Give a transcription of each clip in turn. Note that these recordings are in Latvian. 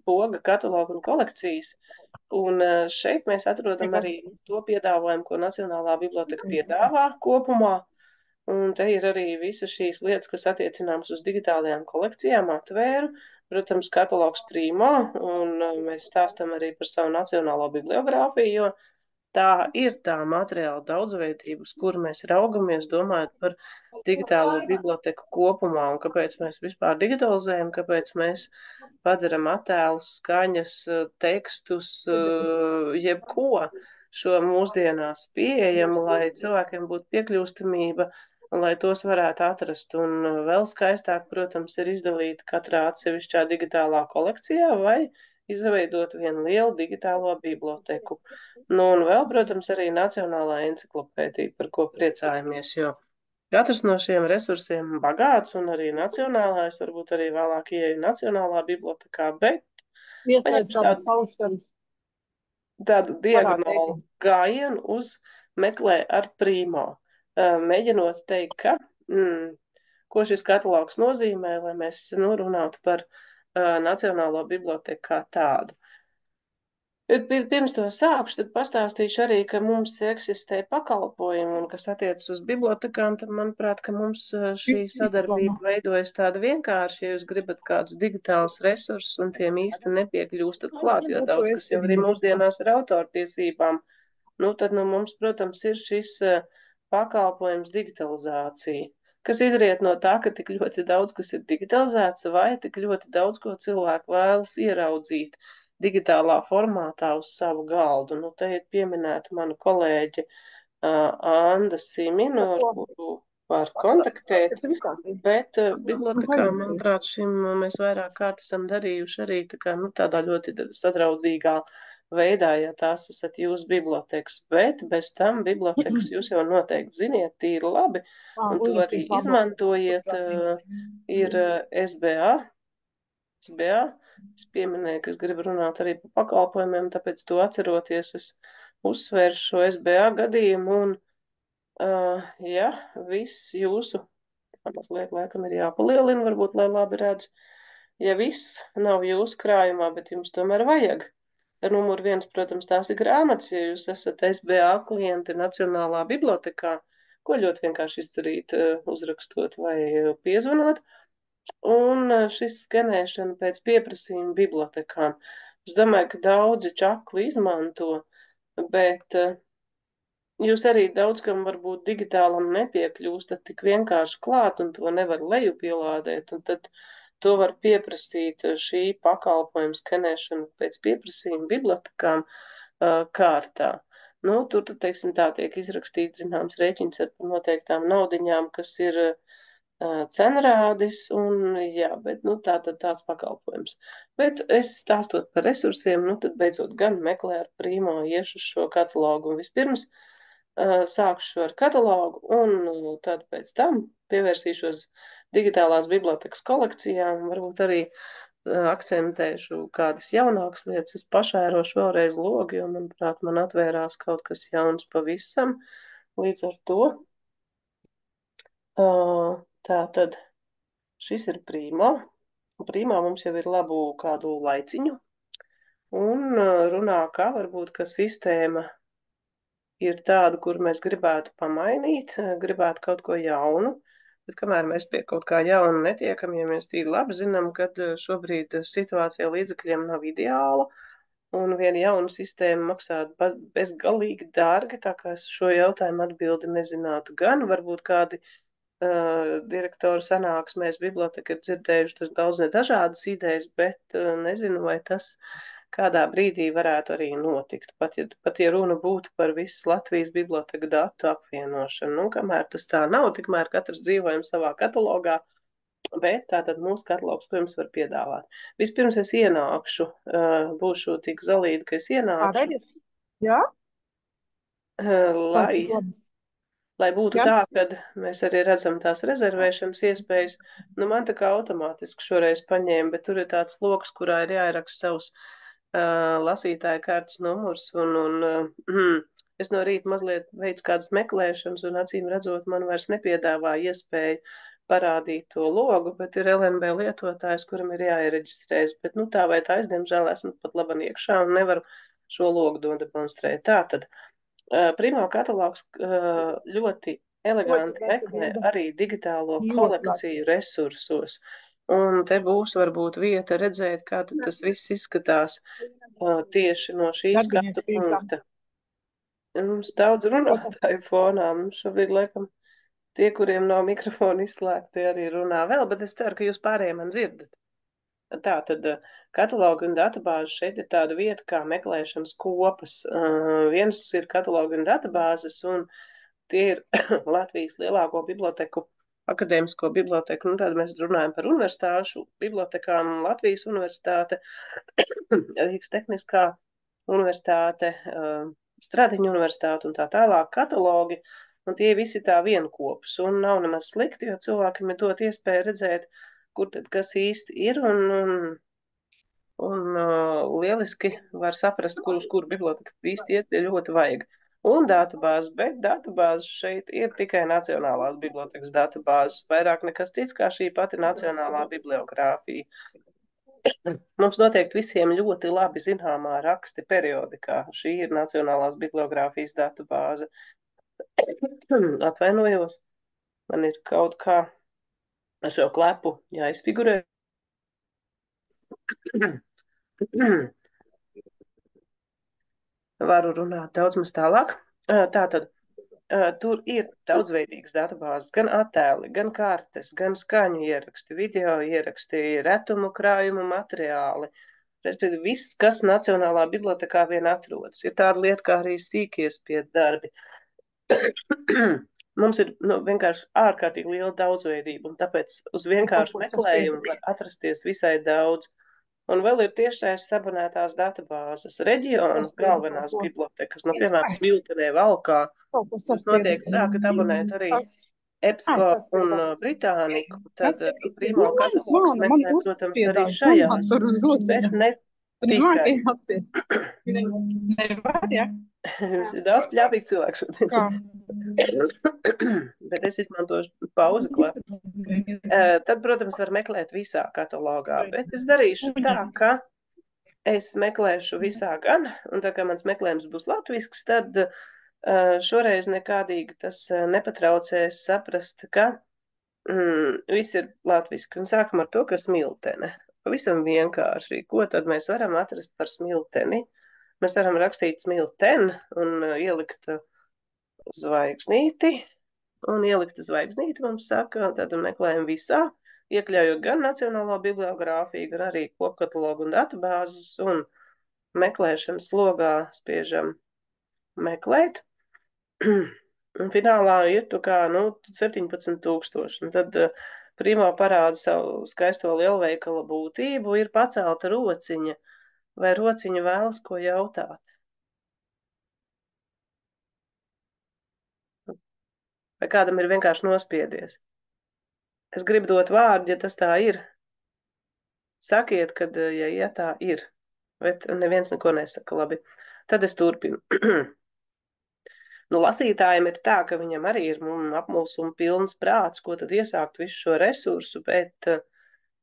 poga katalogu un kolekcijas. Un šeit mēs atrodam arī to piedāvājumu, ko Nacionālā biblioteka piedāvā kopumā. Un te ir arī visas šīs lietas, kas attiecināmas uz digitālajām kolekcijām, atvēru. Protams, katalogs Primo, un mēs stāstam arī par savu nacionālo bibliogrāfiju, jo tā ir tā materiāla daudzveidība, uz kuru mēs raugamies, domājot par digitālo biblioteku kopumā, un kāpēc mēs vispār digitalizējam, kāpēc mēs padaram attēlus, skaņas, tekstus, jebko šo mūsdienās pieejamu, lai cilvēkiem būtu piekļūstamība, un lai tos varētu atrast. Un vēl skaistāk, protams, ir izdalīt katrā atsevišķā digitālā kolekcijā vai izveidot vienu lielu digitālo biblioteku. Nu, un vēl, protams, arī Nacionālā enciklopēdija, par ko priecājamies, jo katrs no šiem resursiem bagāts, un arī nacionālais, varbūt arī vēlāk ieeja Nacionālā bibliotekā, bet Ieslēdz paņemšu tādu pauškarus tādu diagonālu parādēkļu. gājienu uz meklē ar Primo. Mēģinot teikt, ka, ko šis katalogs nozīmē, lai mēs runātu par Nacionālo biblioteku kā tādu. Pirms to sākšu, tad pastāstīšu arī, ka mums eksistē pakalpojumi, un kas attiecas uz bibliotekām, tad, manuprāt, ka mums šī sadarbība veidojas tāda vienkārši, ja jūs gribat kādus digitālus resursus un tiem īsti nepiekļūstat klāt, jo daudz, kas jau arī mūsdienās ir autortiesībām, tad mums, protams, ir šis pakalpojums digitalizācija, kas izriet no tā, ka tik ļoti daudz, kas ir digitalizēts, vai tik ļoti daudz, ko cilvēku vēlas ieraudzīt digitālā formātā uz savu galdu. Nu, te ir pieminēta mana kolēģe Anda Simina, ar kuru var kontaktēt, bet bibliotekā, manuprāt, šim mēs vairāk kārt esam darījuši arī tādā ļoti sadraudzīgā veidā, ja tās esat jūs bibliotekas, bet bez tam bibliotekas jūs jau noteikti ziniet tīri labi, un to arī izmantojiet, ir SBA. Es pieminēju, ka es gribu runāt arī par pakalpojumiem, tāpēc to atceroties, es uzsvēršu šo SBA gadījumu un, ja viss jūsu, mazliet laikam ir jāpalielina, varbūt, lai labi redz, ja viss nav jūsu krājumā, bet jums tomēr vajag. Numur viens, protams, tās ir grāmatas, ja jūs esat SBA klienti Nacionālā bibliotekā, ko ļoti vienkārši izdarīt, uzrakstot vai piezvanot. Un šis skenēšana pēc pieprasījuma bibliotekām. Es domāju, ka daudzi čakli izmanto, bet jūs arī daudz kam varbūt digitālam nepiekļūstat tik vienkārši klāt un to nevar lejupielādēt, un tad to var pieprasīt šī pakalpojuma skenēšana pēc pieprasījuma bibliotekām kārtā. Nu, tur, teiksim, tā tiek izrakstīts, zināms, rēķins ar noteiktām naudiņām, kas ir cenrādis, un jā, bet, tātad tāds pakalpojums. Bet es stāstot par resursiem, tad beidzot gan meklē ar Primo iešu šo katalogu, un vispirms sākšu ar katalogu, un tad pēc tam pievērsīšos digitālās bibliotekas kolekcijām, varbūt arī akcentēšu kādas jaunākas lietas, es pašērošu vēlreiz logi, un, manuprāt, man atvērās kaut kas jauns pavisam, līdz ar to. Tā tad šis ir Primo. Primo mums jau ir labu kādu laiciņu. Un runā, kā varbūt, ka sistēma ir tāda, kur mēs gribētu pamainīt, gribētu kaut ko jaunu. Bet kamēr mēs pie kaut kā jauna netiekam, ja mēs tīri labi zinām, kad šobrīd situācija līdzekļiem nav ideāla, un viena jauna sistēma maksā bezgalīgi dārgi, tā kā es šo jautājumu atbildi nezinātu gan, varbūt kādi direktoru sanāksmēs biblioteka ir dzirdējuši daudz nedažādas idejas, bet nezinu, vai tas kādā brīdī varētu arī notikt, pat ja runa būtu par visas Latvijas biblioteka datu apvienošanu. Nu, kamēr tas tā nav, tikmēr katrs dzīvojam savā katalogā, bet tātad mūsu katalogs, ko jums var piedāvāt. Vispirms es ienākšu, būšu tik zalīta, ka es ienākšu. Jā? Lai būtu tā, kad mēs arī redzam tās rezervēšanas iespējas, man tā kā automātiski šoreiz paņēma, bet tur ir tāds loks, kurā ir jāieraksta savs lasītāja kārtas numurs, un es no rīta mazliet veicu kādas meklēšanas, un acīm redzot, man vairs nepiedāvā iespēju parādīt to logu, bet ir LNB lietotājs, kuram ir jāiereģistrējas. Bet, tā vai tā, es, diemžēl, esmu pat laban iekšā un nevaru šo logu nodemonstrēt. Tātad, Primo katalogs ļoti eleganti meklē arī digitālo kolekciju resursos. Un te būs varbūt vieta redzēt, kā tas viss izskatās tieši no šī skatu punkta. Mums daudz runātāju fonā. Mums šobrīd, laikam, tie, kuriem nav mikrofoni izslēgti, arī runā vēl, bet es ceru, ka jūs pārējie man dzirdat. Tā tad katalogi un databāzes šeit ir tāda vieta kā meklēšanas kopas. Viens ir katalogi un databāzes, un tie ir Latvijas lielāko biblioteku, akadēmisko biblioteku. Tad mēs runājam par universitāšu bibliotekām, Latvijas universitāte, Rīgas Tehniskā universitāte, Stradiņa universitāte un tā tālāk katalogi, un tie visi tā vienkopus, un nav nemaz slikti, jo cilvēkiem ir dot iespēju redzēt, kur tad kas īsti ir, un lieliski var saprast, uz kuru biblioteku īsti iet, ja ļoti vajag. Un datubāzes, bet datubāzes šeit ir tikai Nacionālās bibliotekas datubāzes, vairāk nekas cits kā šī pati Nacionālā bibliogrāfija. Mums noteikti visiem ļoti labi zināmā raksti periodikā. Šī ir Nacionālās bibliogrāfijas datubāze. Atvainojos, man ir kaut kā ar šo klepu jāizfigurē. Varu runāt daudz maz tālāk. Tātad, tur ir daudzveidīgas datubāzes, gan attēli, gan kartes, gan skaņu ieraksti, video ieraksti, retumu krājumu materiāli. Respektīvi, viss, kas Nacionālā bibliotekā vien atrodas. Ir tāda lieta kā arī sīkiespiedu darbi. Mums ir vienkārši ārkārtīgi liela daudzveidība, un tāpēc uz vienkāršu meklējumu var atrasties visai daudz. Un vēl ir tiešais sabonētās datubāzes reģionu galvenās bibliotekas, piemēram, Smiltenē, Valkā. Jūs noteikti sākat abonēt arī EBSCO un Britāniku, tad Primo katalogs meklē, protams, arī šajās, bet ne tikai. Jums ir daudz pļāpīgi cilvēku šodien. Bet es izmantošu pauzi klepu. Tad, protams, var meklēt visā katalogā, bet es darīšu tā, ka es meklēšu visā gan, un tā kā mans meklējums būs latvisks, tad šoreiz nekādīgi tas nepatraucēs saprast, ka viss ir latviski. Un sākam ar to, ka Smiltene. Pavisam vienkārši. Ko tad mēs varam atrast par Smilteni? Mēs varam rakstīt Smilten un ielikt zvaigznīti. Un ielikt zvaigznīti mums saka, tad meklējam visā, iekļaujot gan Nacionālo bibliogrāfiju, gan arī kopkatalogu un datubāzes, un meklēšanas logā spiežam meklēt. Un finālā ir 17,000. Un tad Primo parāda savu skaisto lielveikala būtību, ir pacelta rociņa, vai rociņa vēlas ko jautāt. Vai kādam ir vienkārši nospiedies. Es gribu dot vārdu, ja tas tā ir. Sakiet, kad, ja tā ir. Bet neviens neko nesaka, labi. Tad es turpinu. Lasītājiem ir tā, ka viņam arī ir apmulsuma pilns prāts, ko tad iesākt visu šo resursu, bet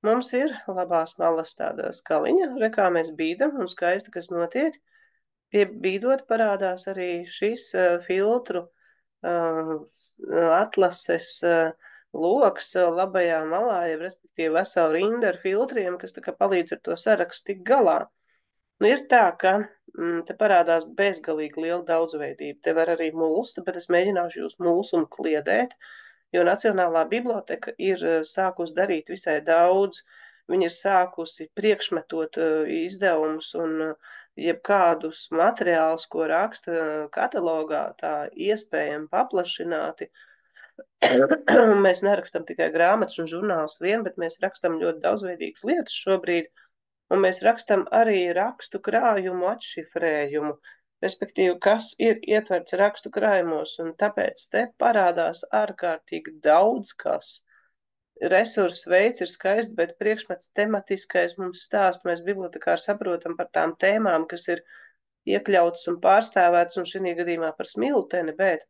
mums ir labās malas tāda skaliņa, kā mēs bīdam un skaisti, kas notiek. Pie bīdot parādās arī šis filtru atlases loks labajā malā, ja respektīvi veselu rindu ar filtriem, kas tā kā palīdz ar to sarakstu tik galā. Ir tā, ka te parādās bezgalīgi liela daudzveidība. Te var arī mulsta, bet es mēģināšu jūs mulsumu kliedēt, jo Nacionālā biblioteka ir sākusi darīt visai daudz. Viņa ir sākusi priekšmetot izdevumus un jebkādus materiālus, ko raksta katalogā, tā iespējami paplašināti. Mēs nerakstam tikai grāmatas un žurnālus vien, bet mēs rakstam ļoti daudzveidīgas lietas šobrīd. Un mēs rakstam arī rakstu krājumu atšifrējumu, respektīvi, kas ir ietverts rakstu krājumos, un tāpēc te parādās ārkārtīgi daudz kas. Resursu veids ir skaists, bet priekšmets tematiskais mums stāst, mēs bibliotekāri saprotam par tām tēmām, kas ir iekļautas un pārstāvētas, un šī gadījumā par Smilteni, bet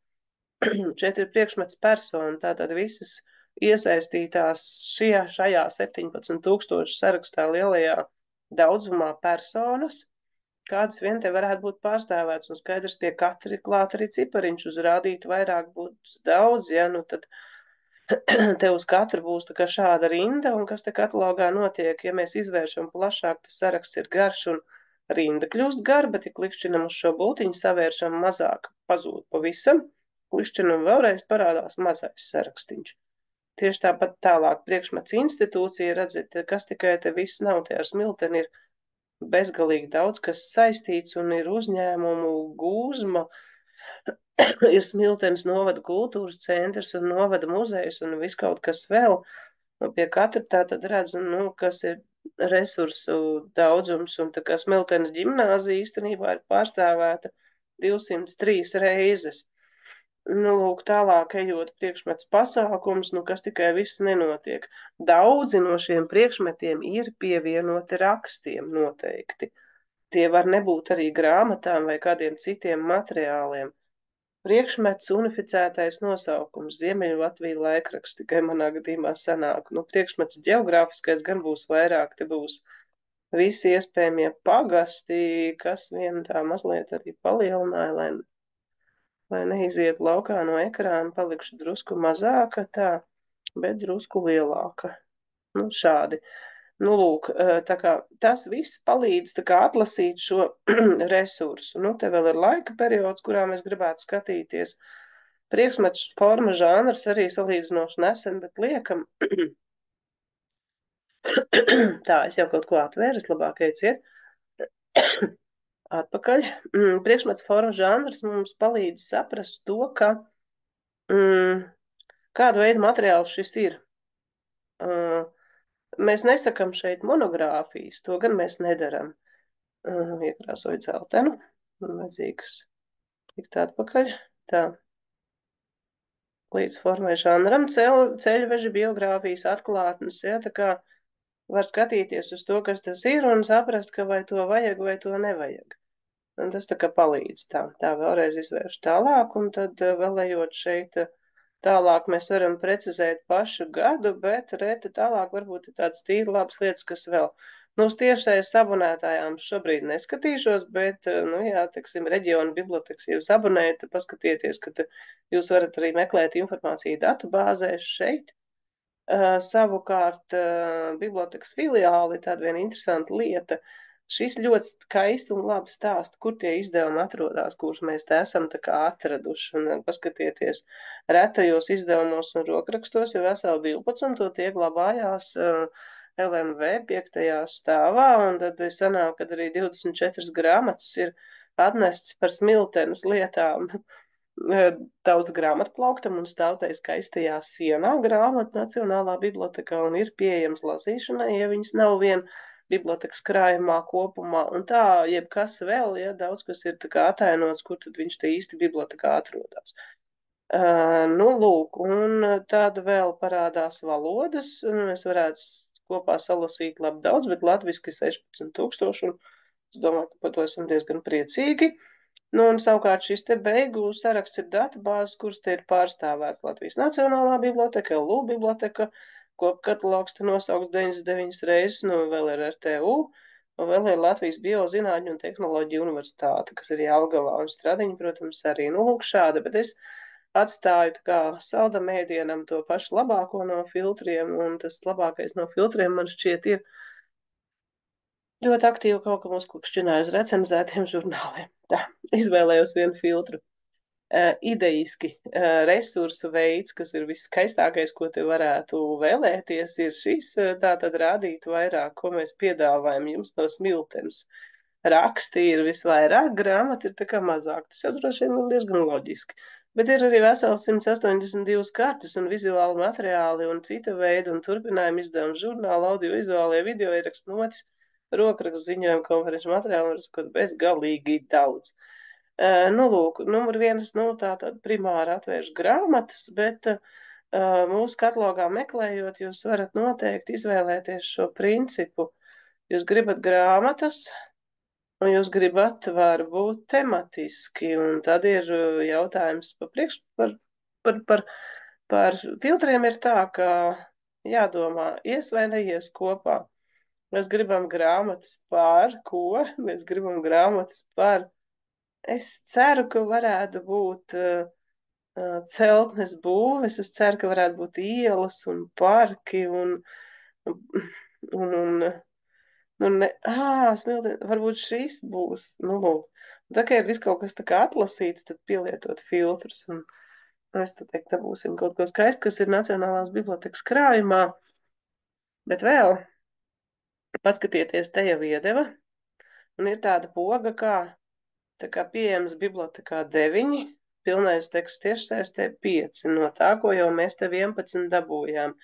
šeit ir priekšmets persona, tātad visas iesaistītās šajā 17,000 sarakstā lielajā daudzumā personas, kādas vien te varētu būt pārstāvētas, un skaidrs pie katra ir klāt arī cipariņš, uzrādīt vairāk būs daudz, ja, nu tad te uz katru būs tā kā šāda rinda, un kas te katalogā notiek, ja mēs izvēršam plašāk, tas saraksts ir garš un rinda kļūst gara, bet ja klikšķinam uz šo būtiņu, savēršam mazāk, pazūd pavisam, klikšķinam vēlreiz parādās mazais sarakstīņš. Tieši tāpat tālāk priekšmets institūcija, redzat, kas tikai te viss nav, te ar smilteni ir bezgalīgi daudz, kas saistīts un ir uzņēmumu gūzma, ir Smiltenes novada kultūras centrs un novada muzejs un viss kaut kas vēl. Un pie katra tā tad redz, nu, kas ir resursu daudzums, un tā kā Smiltenes ģimnāzija īstenībā ir pārstāvēta 203 reizes. Nu, lūk, tālāk ejot priekšmets pasākums, nu, kas tikai viss nenotiek. Daudzi no šiem priekšmetiem ir pievienoti rakstiem noteikti. Tie var nebūt arī grāmatām vai kādiem citiem materiāliem. Priekšmets unificētais nosaukums Ziemeļlatvija laikraksts, tikai manā gadījumā sanāk. Nu, priekšmets ģeogrāfiskais gan būs vairāk, te būs visi iespējamie pagasti, kas vien tā mazliet arī palielināja, lai neiziet laukā no ekrāna, palikšu drusku mazāka, tā, bet drusku lielāka. Nu, šādi. Nu, lūk, tā kā tas viss palīdz tā kā atlasīt šo resursu. Nu, te vēl ir laika periods, kurā mēs gribētu skatīties. Priekšmets forma žanrs arī salīdzinoši nesen, bet liekam. Tā, es jau kaut ko atvēru, es labāk eiciet. Atpakaļ. Priekšmets forma žanrs mums palīdz saprast to, ka kādu veidu materiāls šis ir. Mēs nesakam šeit monogrāfijas, to gan mēs nedaram. Iekrāsoju dzeltenu, vajadzīgs tikt atpakaļ. Tā. Līdz formai žanram ceļveži, biogrāfijas, atklātnes, ja, tā kā var skatīties uz to, kas tas ir, un saprast, ka vai to vajag, vai to nevajag. Un tas tā kā palīdz tā vēlreiz izvērš tālāk, un tad vēl ejot šeit tālāk mēs varam precizēt pašu gadu, bet reti tālāk varbūt ir tādas tīri labas lietas, kas vēl. Nu, uz tiešais abonētājām šobrīd neskatīšos, bet, nu jā, teiksim, reģiona biblioteks, ja jūs abonējat, tad paskatieties, ka jūs varat arī meklēt informāciju datubāzēs šeit. Savukārt, bibliotekas filiāli, tāda viena interesanta lieta, šis ļoti skaisti un labi stāsta, kur tie izdevumi atrodas, kurus mēs te esam tā kā atraduši. Un paskatieties, retajos izdevumos un rokrakstos jau veseli 12, tie glabājās LNV 5. stāvā, un tad sanāk, kad arī 24 grāmatas ir atnests par Smiltenes lietām. Daudz grāmatplauktam un stāv tai skaistajā sienā grāmatu Nacionālā bibliotekā un ir pieejams lasīšanai, ja viņas nav vien bibliotekas krājumā kopumā, un tā, jebkas vēl, ja daudz kas ir tā kā atainots, kur tad viņš te īsti bibliotekā atrodas. Nu, lūk, un tāda vēl parādās valodas, un mēs varētu kopā salasīt labi daudz, bet latviski 16,000, un es domāju, ka par to esam diezgan priecīgi. Nu, un savukārt šis te beigu saraksts ir datubāzes, kuras te ir pārstāvēts Latvijas Nacionālā biblioteka, LU biblioteka, kopkatalogs te nosaukts 99 reizes, nu, vēl ir RTU, un vēl ir Latvijas Biozinātņu un tehnoloģiju universitāte, kas ir Jelgavā, un Stradiņa, protams, arī, nu, lūk šāda, bet es atstāju tā kā saldam ēdienam to pašu labāko no filtriem, un tas labākais no filtriem man šķiet ir ļoti aktīvi kaut kam uzklikšķināju uz recenzētiem žurnāliem. Tā, izvēlējos vienu filtru. Ideiski resursu veids, kas ir viskaistākais, ko te varētu vēlēties, ir šis, tātad rādīt vairāk, ko mēs piedāvājam jums no Smiltenes. Raksti ir visvairāk, grāmati ir tā kā mazāk. Tas jau droši vien ir diezgan loģiski. Bet ir arī veseli 182 kartes un vizuāli materiāli un cita veida un turpinājumi izdevumi žurnāli, audiovizuālie video ierakstu notis, rokrakstu ziņojumu konferenču materiālu un kaut bezgalīgi daudz. Nu, lūk, numur 1, nu, tātad primāri atvērš grāmatas, bet mūsu katalogā meklējot, jūs varat noteikti izvēlēties šo principu. Jūs gribat grāmatas, un jūs gribat varbūt tematiski, un tad ir jautājums par par filtriem ir tā, ka jādomā, ies vai neies kopā. Mēs gribam grāmatas par ko? Mēs gribam grāmatas par. Es ceru, ka varētu būt celtnes būves. Es ceru, ka varētu būt ielas un parki un smilti, varbūt šīs būs, nu, lūk. Tā kā ir viss kaut kas tā kā atlasīts, tad pielietot filtrus. Un es tad teiktu, dabūsim kaut ko skaistu, kas ir Nacionālās bibliotekas krājumā. Bet vēl paskatieties, te jau iedeva. Un ir tāda poga, tā kā pieejams bibliotekā 9, pilnais teksts tiešsaistē 5, no tā, ko jau mēs te 11 dabūjām.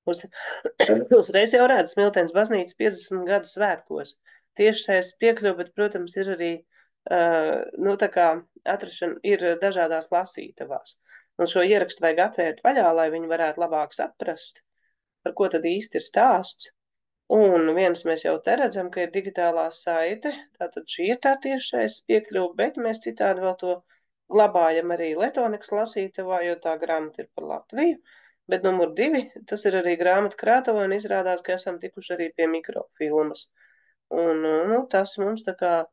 Uzreiz jau redz Smiltenes baznīcas 50 gadu svētkos. Tiešsaistes piekļuve, bet, protams, ir arī, tā kā atrašana ir dažādās lasītavās. Un šo ierakstu vajag atvērt vaļā, lai viņi varētu labāk saprast, par ko tad īsti ir stāsts. Un viens mēs jau te redzam, ka ir digitālā saite, tātad šī ir tā tiešais piekļuva, bet mēs citādi vēl to glabājam arī Letonikas lasītavā, jo tā grāmata ir par Latviju. Bet numur 2, tas ir arī grāmata krātava, un izrādās, ka esam tikuši arī pie mikrofilmas. Un, tas mums tā kā,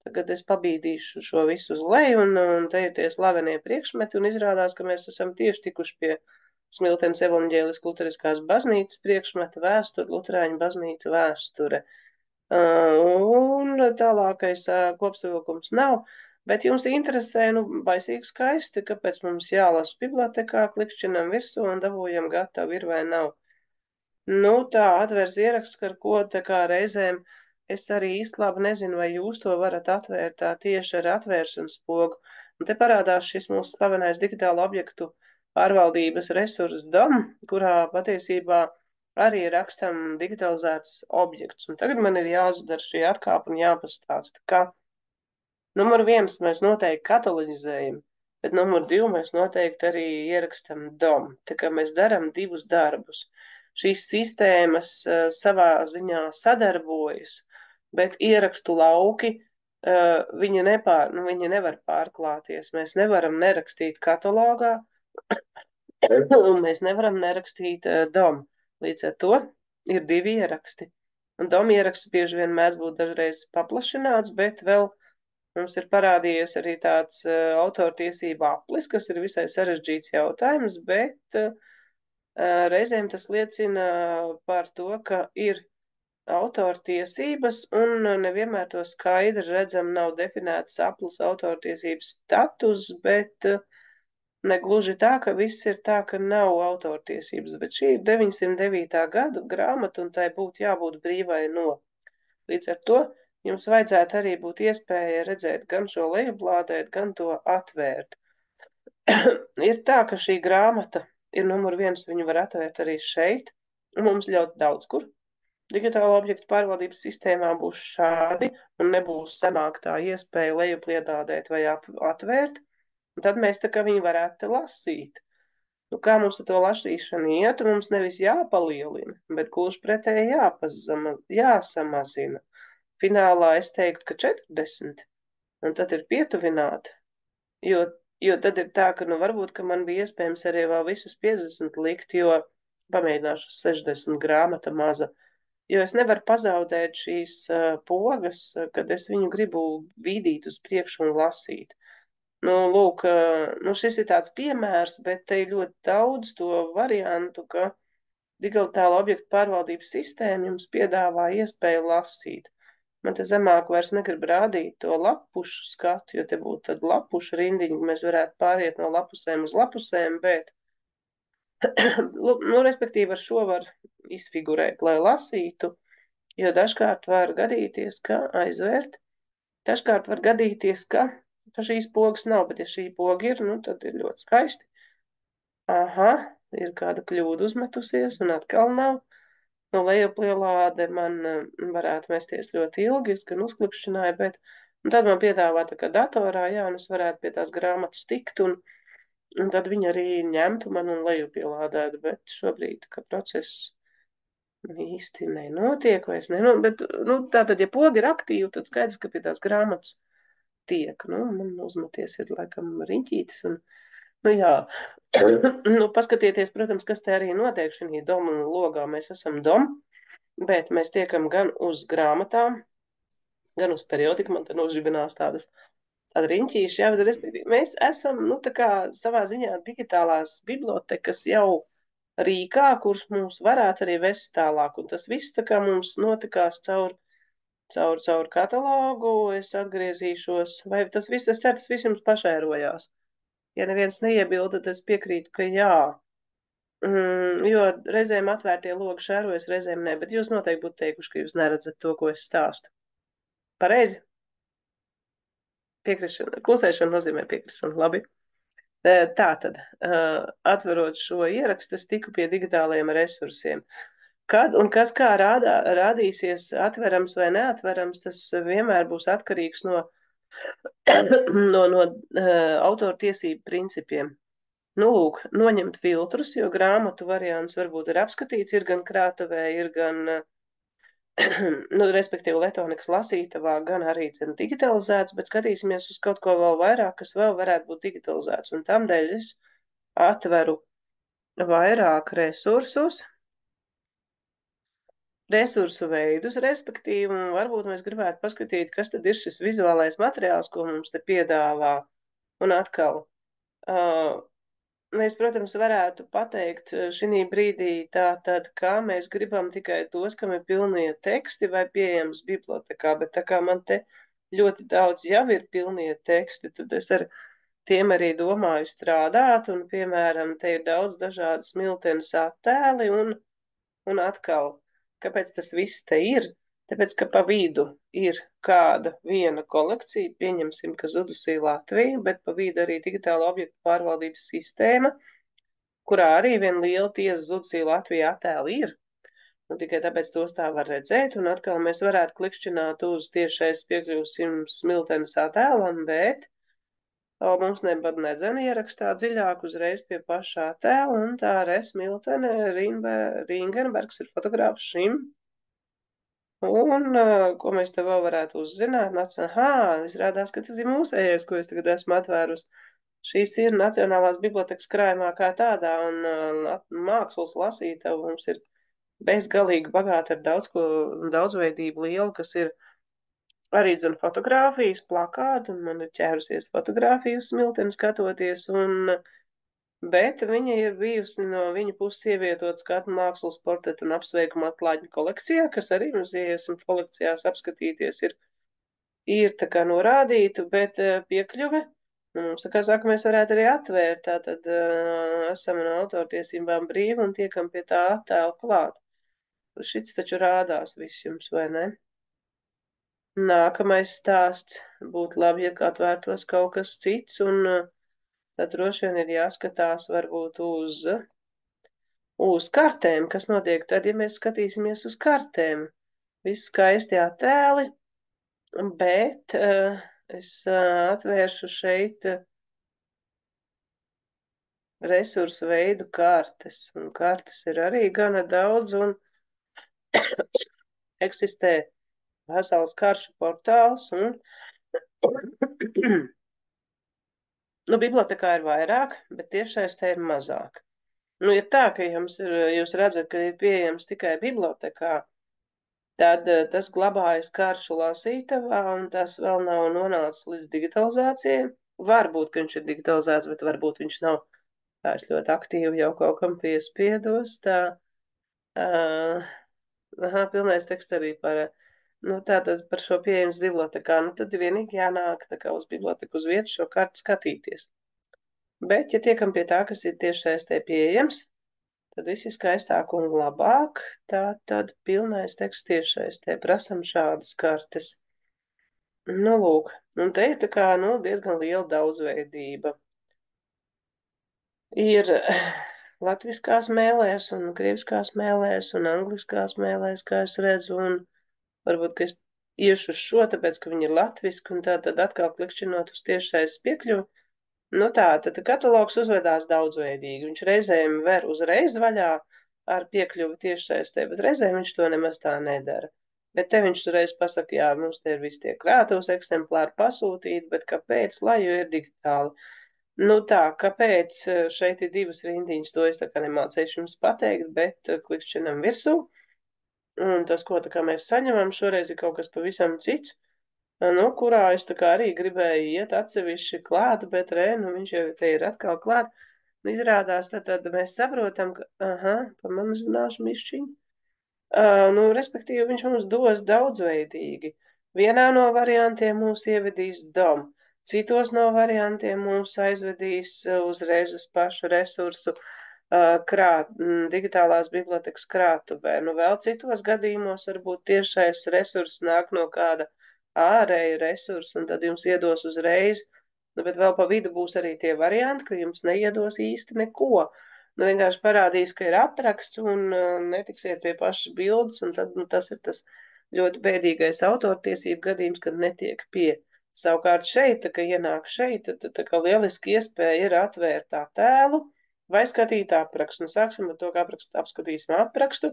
tagad es pabīdīšu šo visu uz leju, un te ir tie slavenie priekšmeti, un izrādās, ka mēs esam tieši tikuši pie Smiltenes evaņģēliskās luteriskās baznīcas priekšmeta vēsture, Luterāņu baznīca vēsture. Un tālākais kopsavilkums nav, bet jums interesē, baisīgi skaisti, kāpēc mums jālasa bibliotekā, klikšķinam virsū un dabūjam gatavu, ir vai nav. Tā atvērs ieraksts, ar ko tā kā reizēm es arī īsti labi nezinu, vai jūs to varat atvērt tā tieši ar atvēršanas pogu. Un te parādās šis mūsu slavenais digitālo objektu pārvaldības resursu DOM, kurā patiesībā arī rakstam digitalizēts objekts. Un tagad man ir jāizdara šī atkāpa un jāpastāsta, ka numur 1 mēs noteikti kataloģizējam, bet numur 2 mēs noteikti arī ierakstam DOM. Tā kā mēs daram divus darbus. Šīs sistēmas savā ziņā sadarbojas, bet ierakstu lauki viņi nevar pārklāties. Mēs nevaram nerakstīt katalogā, un mēs nevaram nerakstīt DOM. Līdz ar to ir 2 ieraksti. Un DOM ieraksts bieži vien mēdz būt dažreiz paplašināts, bet vēl mums ir parādījies arī tāds autortiesība aplis, kas ir visai sarežģīts jautājums, bet reizēm tas liecina par to, ka ir autortiesības un nevienmēr to skaidri redzam, nav definēts aplis autortiesības status, bet negluži tā, ka viss ir tā, ka nav autortiesības, bet šī ir 909. gada grāmata un tai būtu jābūt brīvai no. Līdz ar to jums vajadzētu arī būt iespēja redzēt gan šo lejuplādēt, gan to atvērt. Ir tā, ka šī grāmata ir numur 1, viņu var atvērt arī šeit, un mums ļoti daudz kur. Digitālo objektu pārvaldības sistēmā būs šādi, un nebūs senāk tā iespēja lejupliedādēt vai atvērt, un tad mēs tā kā viņu varētu lasīt. Kā mums ar to lasīšanu iet, mums nevis jāpalielina, bet gluži pretēji jāsamazina. Finālā es teiktu, ka 40, un tad ir pietuvināti, jo tad ir tā, ka varbūt, ka man bija iespējams arī vēl visus 50 likt, jo pamēģināšu 60 grāmata maza, jo es nevaru pazaudēt šīs pogas, kad es viņu gribu vīdīt uz priekšu un lasīt. Lūk, šis ir tāds piemērs, bet te ir ļoti daudz to variantu, ka digitāla objektu pārvaldības sistēma jums piedāvā iespēju lasīt. Man te zemāk vairs negrib rādīt to lapušu skatu, jo te būtu tad lapušu rindiņi, mēs varētu pāriet no lapusēm uz lapusēm, bet, respektīvi ar šo var izfigurēt, lai lasītu, jo dažkārt var gadīties, ka aizvērt, dažkārt var gadīties, ka šīs pogas nav, bet ja šī poga ir, tad ir ļoti skaisti. Aha, ir kāda kļūda uzmetusies un atkal nav. Lejuplielāde man varētu mesties ļoti ilgi, es gan uzklikšķināju, bet tad man piedāvā tā kā datorā, un es varētu pie tās grāmatas tikt, un tad viņi arī ņemtu man un lejupielādētu, bet šobrīd, ka process īsti nenotiek, vai es bet, tātad, ja poga ir aktīva, tad skaidrs, ka pie tās grāmatas tiek, man uzmeties ir laikam riņķītis, un Nu jā, nu paskatieties, protams, kas te arī notiek šī doma logā. Mēs esam dom, bet mēs tiekam gan uz grāmatām, gan uz periodiku, man te nožibinās tāda riņķīša, jā, bet respektīvi mēs esam, nu tā kā savā ziņā digitālās bibliotekas jau rīkā, kurš mums varētu arī vest tālāk, un tas viss tā kā mums notikās caur katalogu, es atgriezīšos, vai tas viss, es ceru, tas viss jums pašērojās. Ja neviens neiebilda, tad es piekrītu, ka jā. Jo reizēm atvērtie logi šērojas, reizēm ne, bet jūs noteikti būtu teikuši, ka jūs neredzat to, ko es stāstu. Pareizi? Piekrišana, klusēšana nozīmē piekrišanu, labi. Tātad, atverot šo ierakstu, es tiku pie digitālajiem resursiem. Kad un kas kā rādīsies atverams vai neatverams, tas vienmēr būs atkarīgs no autortiesību principiem. Nu, lūk, noņemt filtrus, jo grāmatu variants varbūt ir apskatīts, ir gan krātuvē, ir gan, nu, respektīvi Letonikas lasītavā, gan arī digitalizēts, bet skatīsimies uz kaut ko vēl vairāk, kas vēl varētu būt digitalizēts. Un tamdēļ es atveru vairāk resursus, resursu veidus, respektīvi, un varbūt mēs gribētu paskatīt, kas tad ir šis vizuālais materiāls, ko mums te piedāvā. Un atkal, mēs, protams, varētu pateikt šī brīdī tātad, kā mēs gribam tikai tos, kam ir pilnie teksti vai pieejams bibliotekā, bet tā kā man te ļoti daudz jau ir pilnie teksti, tad es ar tiem arī domāju strādāt, un, piemēram, te ir daudz dažādas smiltenes attēli, un atkal, kāpēc tas viss te ir? Tāpēc, ka pa vidu ir kāda viena kolekcija, pieņemsim, ka zudusī Latvija, bet pa vidu arī digitāla objektu pārvaldības sistēma, kurā arī viena liela tiesa zudusī Latvija attēli ir. Un tikai tāpēc tos tā var redzēt, un atkal mēs varētu klikšķināt uz tiešais piekļūsim smiltenes attēlam, bet mums nebad nedzen ierakstā dziļāk uzreiz pie pašā attēla, un tā Smiltene Ringenbergs ir fotogrāfs šim. Un, ko mēs te vēl varētu uzzināt? Izrādās, ka tas ir mūsējais, ko es tagad esmu atvērus. Šīs ir Nacionālās bibliotekas krājumā kā tādā, un mākslas lasītava mums ir bezgalīgi bagāta ar daudzveidību lielu, kas ir arī, zin, fotogrāfijas, plakāti, un man ir ķērusies fotogrāfiju smilteni skatoties, bet viņa ir bijusi no viņa puses ievietots skatu mākslas portretu un apsveikuma atklātņu kolekcijā, kas arī mums iesim kolekcijās apskatīties ir tā kā norādīta, bet piekļuve, mums tā kā saka, mēs varētu arī atvērt, tātad esam no autortiesībām brīvi un tiekam pie tā attēla klāt. Šits taču rādās viss jums, vai ne? Nākamais stāsts būtu labi, ja atvērtos kaut kas cits, un tad droši vien ir jāskatās varbūt uz kartēm, kas notiek tad, ja mēs skatīsimies uz kartēm. Viss skaisti attēli, bet es atvēršu šeit resursu veidu kartes, un kartes ir arī gana daudz, un eksistē vesels karšu portāls, un nu, bibliotekā ir vairāk, bet tiešais te ir mazāk. Nu, ir tā, ka jūs redzat, ka ir pieejams tikai bibliotekā, tad tas glabājas karšu lasītavā, un tas vēl nav nonācis līdz digitalizācijai. Varbūt, ka viņš ir digitalizēts, bet varbūt viņš nav. Tā es ļoti aktīvi jau kaut kam piespiedos. Pilnais teksts arī tātad par šo pieejams bibliotekā. Nu, tad vienīgi jānāk tā kā uz biblioteku uz vietu šo kartu skatīties. Bet, ja tiekam pie tā, kas ir tieši saistē pieejams, tad viss ir skaistāk un labāk. Tad pilnais teksts tieši saistē. Prasam šādas kartes. Nu, lūk. Un te ir tā kā, diezgan liela daudzveidība. Ir latviskās mēlēs un krieviskās mēlēs un angliskās mēlēs, kā es redzu, un varbūt, ka es iešu uz šo, tāpēc, ka viņi ir latviski, un tad atkal klikšķinot uz tiešsaistes piekļuvi. Nu tā, tad katalogs uzvedās daudzveidīgi. Viņš reizēm ver uzreiz vaļā ar piekļuvi tiešsaistē, bet reizēm viņš to nemaz tā nedara. Bet te viņš reiz pasaka, jā, mums te ir visi tie krātuvs eksemplāri pasūtīti, bet kāpēc, lai jo ir digitāli. Nu tā, kāpēc šeit ir divas rindiņas, to es tā kā nemācīšu jums pateikt, bet klikšķinam virsū. Un tas, ko tā kā mēs saņemam, šoreiz ir kaut kas pavisam cits, nu, kurā es tā kā arī gribēju iet atsevišķi klāt, bet nu, viņš jau te ir atkal klāt. Nu, izrādās, tad mēs saprotam, ka, pa manu zināšu mišķiņu. Nu, respektīvi, viņš mums dos daudzveidīgi. Vienā no variantiem mūs ievedīs dom, citos no variantiem mūs aizvedīs uzreiz uz pašu resursu digitālās bibliotekas krātuvē. Nu, vēl citos gadījumos varbūt tiešais resurs nāk no kāda ārēja resursa, un tad jums iedos uzreiz, nu, bet vēl pa vidu būs arī tie varianti, ka jums neiedos īsti neko. Nu, vienkārši parādīs, ka ir apraksts un netiksiet pie pašas bildes, un tad tas ir tas ļoti bēdīgais autortiesību gadījums, kad netiek pie. Savukārt šeit, ka ienāk šeit, tad tā kā lieliski iespēja ir atvērt tā tēlu vai skatīt aprakstu. Nu, sāksim ar to, ka apskatīsim aprakstu.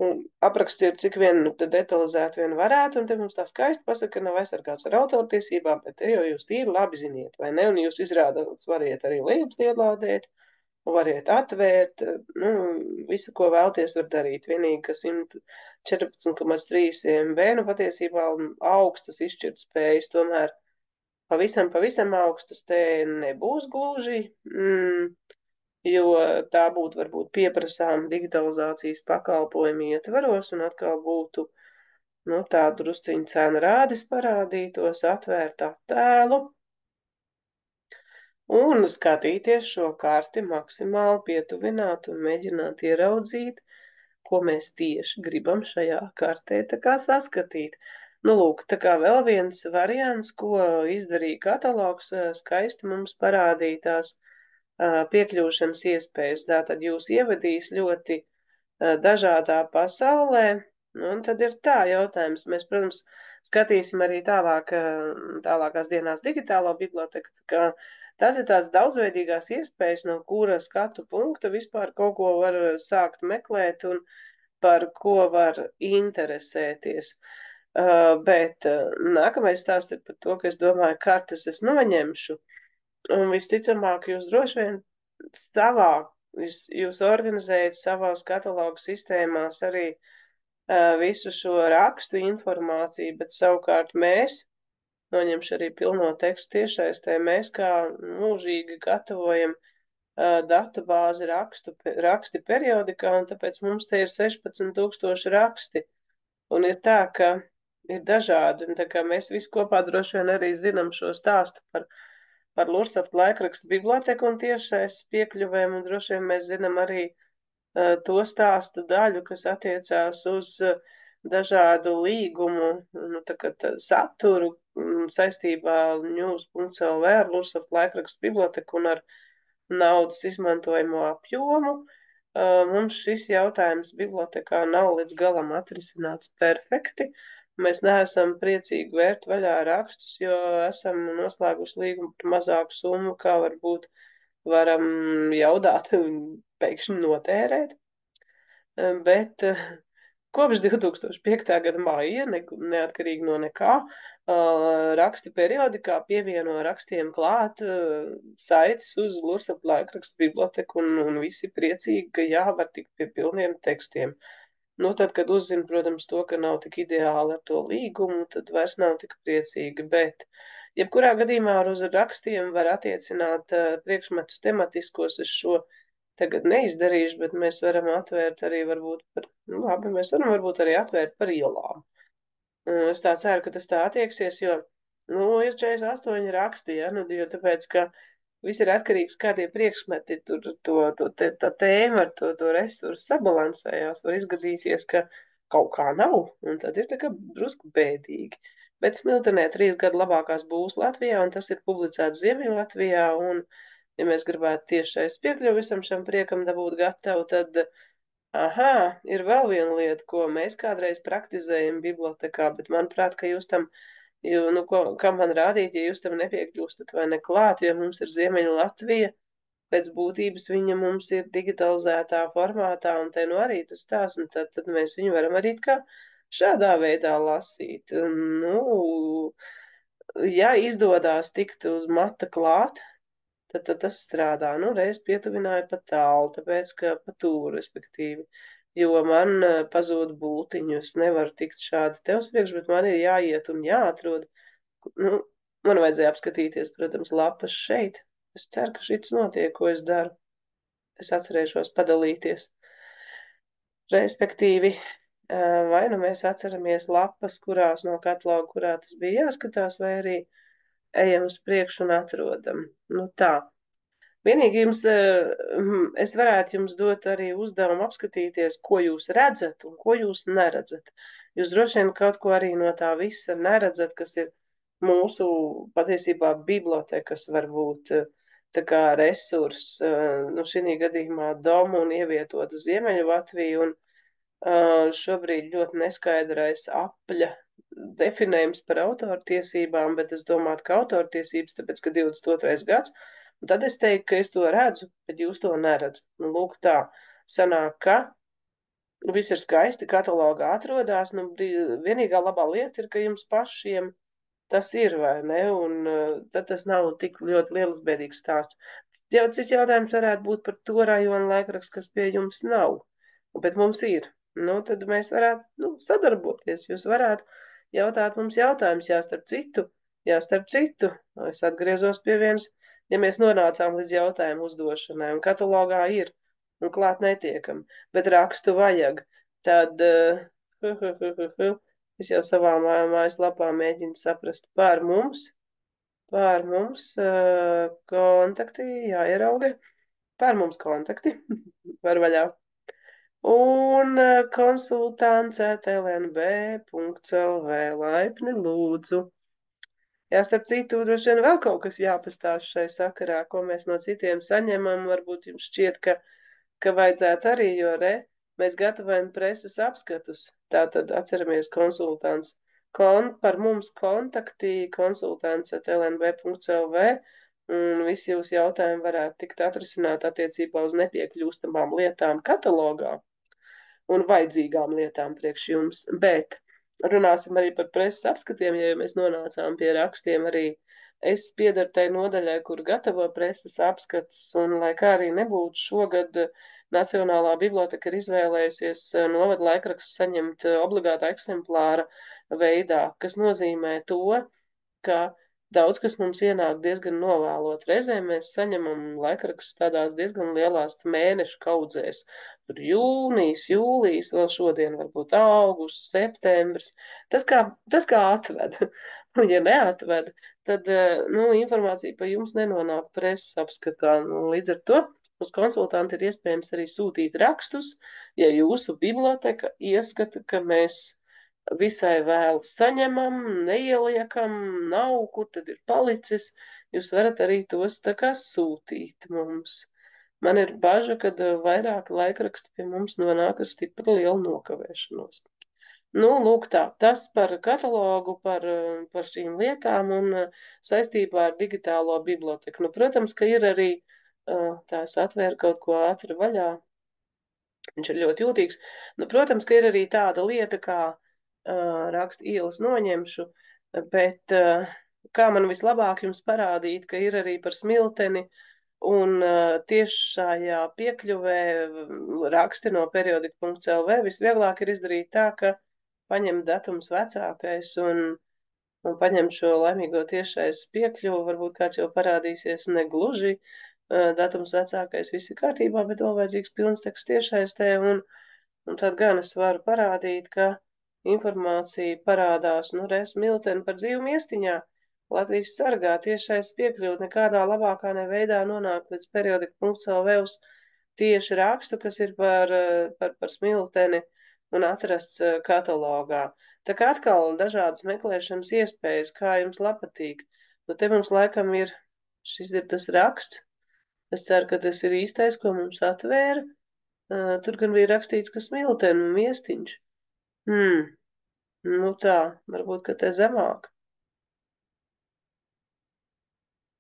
Un apraksts ir cik vien detalizēti vien varētu, un te mums tā skaisti pasaka, ka nav aizsargāts ar autortiesībām, bet te jau jūs tīri labi ziniet, vai ne? Un jūs izrādāt, variet arī lejup ielādēt, variet atvērt, nu, visu, ko vēlties, var darīt. Vienīgi, ka 114,3 MB, nu, patiesībā augstas izšķirtspējas, tomēr pavisam augstas te nebūs gluži, jo tā būtu varbūt pieprasām digitalizācijas pakalpojumu ietvaros, un atkal būtu, nu, tā drusciņa cena rādis parādītos, atvērtā tēlu. Un skatīties šo karti maksimāli pietuvināt un mēģināt ieraudzīt, ko mēs tieši gribam šajā kartē tā kā saskatīt. Nu, lūk, tā kā vēl viens variants, ko izdarīja katalogs, skaisti mums parādītās piekļūšanas iespējas. Tātad jūs ievadīs ļoti dažādā pasaulē, un tad ir tā jautājums. Mēs, protams, skatīsim arī tālākās dienās digitālo biblioteku, kā tas ir tās daudzveidīgās iespējas, no kura skatu punkta vispār kaut ko var sākt meklēt un par ko var interesēties. Bet nākamais stāsts ir par to, ka es domāju, kartes es noņemšu, un visticamāk jūs droši vien jūs organizējat savās katalogu sistēmās arī visu šo rakstu informāciju, bet savukārt mēs noņemšu arī pilno tekstu tiešsaistē. Mēs kā mūžīgi gatavojam datubāzi raksti periodikā, un tāpēc mums te ir 16,000 raksti. Un ir tā, ka ir dažādi, un tā kā mēs visi kopā droši vien arī zinām šo stāstu par Lursaft laikrakstu biblioteku un tiešsaistes piekļuvēm, un droši vien mēs zinām arī to stāstu daļu, kas attiecās uz dažādu līgumu, nu, saturu saistībā news.lv ar Lursaft laikrakstu biblioteku un ar naudas izmantojamo apjomu. Mums šis jautājums bibliotekā nav līdz galam atrisināts perfekti. Mēs neesam priecīgi vērt vaļā rakstus, jo esam noslēguši līgumu par mazāku summu, kā varbūt varam jaudāt pēkšņi notērēt. Bet kopš 2005. gada māja, neatkarīgi no nekā, raksti periodikā pievieno rakstiem klāt saites uz Lursaft laikrakstu biblioteku, un visi priecīgi, ka jā, var tikt pie pilniem tekstiem. Nu, tad, kad uzzina, protams, to, ka nav tik ideāli ar to līgumu, tad vairs nav tik priecīgi, bet jebkurā gadījumā uz rakstiem var attiecināt priekšmetus tematiskos. Es šo tagad neizdarīšu, bet mēs varam atvērt arī varbūt par, nu labi, mēs varam varbūt arī atvērt par ielām. Es tā ceru, ka tas tā attieksies, jo, nu, ir 48 raksti, ja, nu, jo tāpēc, ka viss ir atkarīgs, kā tie priekšmeti tur tā tēma ar to resursu sabalansējās, var izgadīties, ka kaut kā nav, un tad ir tā kā drusku bēdīgi. Bet Smiltenē 3 gadu labākās būs Latvijā, un tas ir publicēts Ziemeļlatvijā, un, ja mēs gribētu tiešais piekļuvi visam šam priekam dabūt gatavu, tad ir vēl viena lieta, ko mēs kādreiz praktizējam bibliotekā, bet manuprāt, ka jūs tam, nu, kam man rādīt, ja jūs tam nepiekļūstat vai neklāt, jo mums ir Ziemeļa Latvija, pēc būtības viņa mums ir digitalizētā formātā, un te nu arī tas tās, un tad mēs viņu varam arī kā šādā veidā lasīt. Nu, ja izdodās tikt uz mata klāt, tad tas strādā. Nu, reiz pietuvināju pa tālu, tāpēc, ka pa tūru, respektīvi. Jo man pazūd būtiņu, es nevaru tikt šādi te uz priekšu, bet man ir jāiet un jāatrod. Nu, man vajadzēja apskatīties, protams, lapas šeit. Es ceru, ka šis notiek, ko es daru. Es atcerēšos padalīties. Respektīvi, vai nu mēs atceramies lapas, kurās no kataloga, kurā tas bija jāskatās, vai arī ejam uz priekšu un atrodam. Nu tā. Vienīgi jums, es varētu jums dot arī uzdevumu apskatīties, ko jūs redzat un ko jūs neredzat. Jūs droši vien kaut ko arī no tā visa neredzat, kas ir mūsu patiesībā bibliotekas varbūt tā kā resurs, nu šī gadījumā domu un ievietot Ziemeļu Latviju un šobrīd ļoti neskaidrais apļa definējums par autortiesībām, bet es domāju, ka autortiesības, tāpēc, ka 22. gads, un tad es teiktu, ka es to redzu, bet jūs to neredzat. Nu, lūk tā, sanāk, ka viss ir skaisti, katalogā atrodās, nu, vienīgā labā lieta ir, ka jums pašiem tas ir, vai ne, un tad tas nav tik ļoti lielas bēdīgs stāsts. Jau cits jautājums varētu būt par to rajonu laikrakstu, kas pie jums nav, bet mums ir. Nu, tad mēs varētu sadarboties. Jūs varētu jautāt mums jautājumus, starp citu, es atgriezos pie vienas, ja mēs nonācām līdz jautājumu uzdošanai, un katalogā ir, un klāt netiekam, bet rakstu vajag, tad es jau savā mājaslapā mēģinu saprast par mums kontakti, jāierauga, par mums kontakti, var vaļā. Un konsultants lnb.lv laipni lūdzu. Jā, starp citu, droši vien vēl kaut kas jāpastāst šai sakarā, ko mēs no citiem saņemam. Varbūt jums šķiet, ka vajadzētu arī, jo mēs gatavojam preses apskatus. Tātad atceramies konsultants. Par mums kontakti konsultants lnb.lv un visi jūsu jautājumi varētu tikt atrisināt attiecībā uz nepiekļūstamām lietām katalogā un vajadzīgām lietām priekš jums, bet runāsim arī par preses apskatiem, ja mēs nonācām pie rakstiem arī. Es piedaru tai nodaļai, kur gatavo preses apskats, un lai kā arī nebūtu, šogad Nacionālā biblioteka ir izvēlējusies novada laikrakstu saņemt obligātā eksemplāra veidā, kas nozīmē to, ka daudz kas mums ienāk diezgan novēlot. Reizēm mēs saņemam laikrakstus tādās diezgan lielās mēnešu kaudzēs. Tur jūnijas, jūlijas, vēl šodien varbūt augusts, septembris. Tas kā atved. Un ja neatved, tad informācija par jums nenonāk preses apskatā. Līdz ar to uz konsultantu ir iespējams arī sūtīt rakstus, ja jūsu biblioteka ieskata, ka mēs visai vēlu saņemam, neieliekam, nav, kur tad ir palicis. Jūs varat arī tos tā kā sūtīt mums. Man ir baža, kad vairāk laikraksti pie mums nonāk ar stipri lielu nokavēšanos. Lūk tā, tas par katalogu, par šīm lietām un saistībā ar digitālo biblioteku. Protams, ka ir arī, tā es atvēru kaut ko ātri vaļā, viņš ir ļoti jūtīgs. Protams, ka ir arī tāda lieta, kā rakstu ielas noņemšu, bet kā man vislabāk jums parādīt, ka ir arī par smilteni un tiešajā piekļuvē raksti no periodika.lv visvieglāk ir izdarīt tā, ka paņem datums vecākais un paņem šo laimīgo tiešais piekļuvu, varbūt kāds jau parādīsies negluži, datums vecākais viss ir kārtībā, bet vēl vajadzīgs pilns teksts tiešais te un tad gan es varu parādīt, ka informācija parādās, Smilteni par dzīvu miestiņā. Latvijas sargā tiešais piekļūt nekādā labākā veidā nonāk līdz periodika.lv uz tieši rakstu, kas ir par smilteni un atrasts katalogā. Tā kā atkal dažādas meklēšanas iespējas, kā jums patīk. Te mums laikam šis ir tas raksts. Es ceru, ka tas ir īstais, ko mums atvēra. Tur gan bija rakstīts, ka smilteni un miestiņš. Tā, varbūt, ka te zemāk.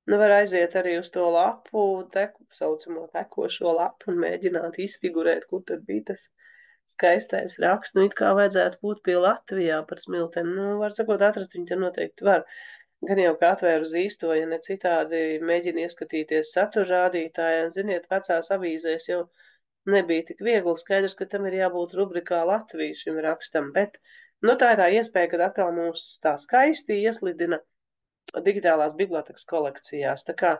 Var aiziet arī uz to lapu, saucamo tekošo lapu un mēģināt izfigurēt, kur tad bija tas skaistais raksts. It kā vajadzētu būt pie Latvijā par smilteni. Var sakot, atrast viņu te noteikti var. gan jau kā atvēru zīsto, ja ne citādi mēģina ieskatīties satura rādītājā. Ziniet, vecās avīzēs jau nebija tik viegli. Skaidrs, ka tam ir jābūt rubrikā Latvija šim rakstam, bet, nu, tā ir tā iespēja, kad atkal mūs tā skaisti ieslidina digitālās bibliotekas kolekcijās. Tā kā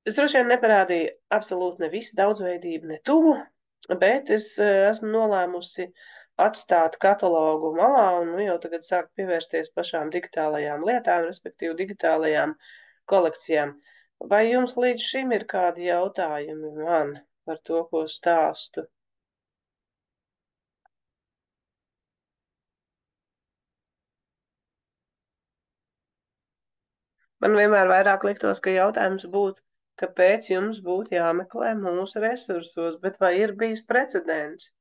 es droši vien neparādīju absolūti ne visu daudzveidību, ne tuvu, bet es esmu nolēmusi atstāt katalogu malā un nu, jau tagad sākt pievērsties pašām digitālajām lietām, respektīvi digitālajām kolekcijām. Vai jums līdz šim ir kādi jautājumi man par to, ko stāstu? Man vienmēr vairāk liktos, ka jautājums būtu, kāpēc jums būtu jāmeklē mūsu resursos, bet vai ir bijis precedents?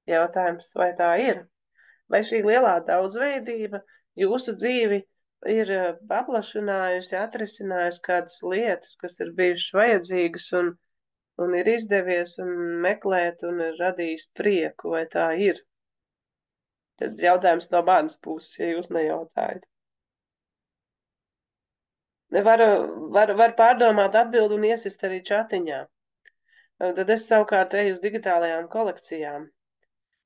Jautājums, vai tā ir? Vai šī lielā daudzveidība jūsu dzīvi ir paplašinājusi, atrisinājusi kādas lietas, kas ir bijušas vajadzīgas un ir izdevies un meklēt un ir radījis prieku, vai tā ir? Tad jautājums no manas puses, ja jūs nejautājat. Var pārdomāt atbildi un iesist arī čatiņā. Tad es savukārt eju uz digitālajām kolekcijām.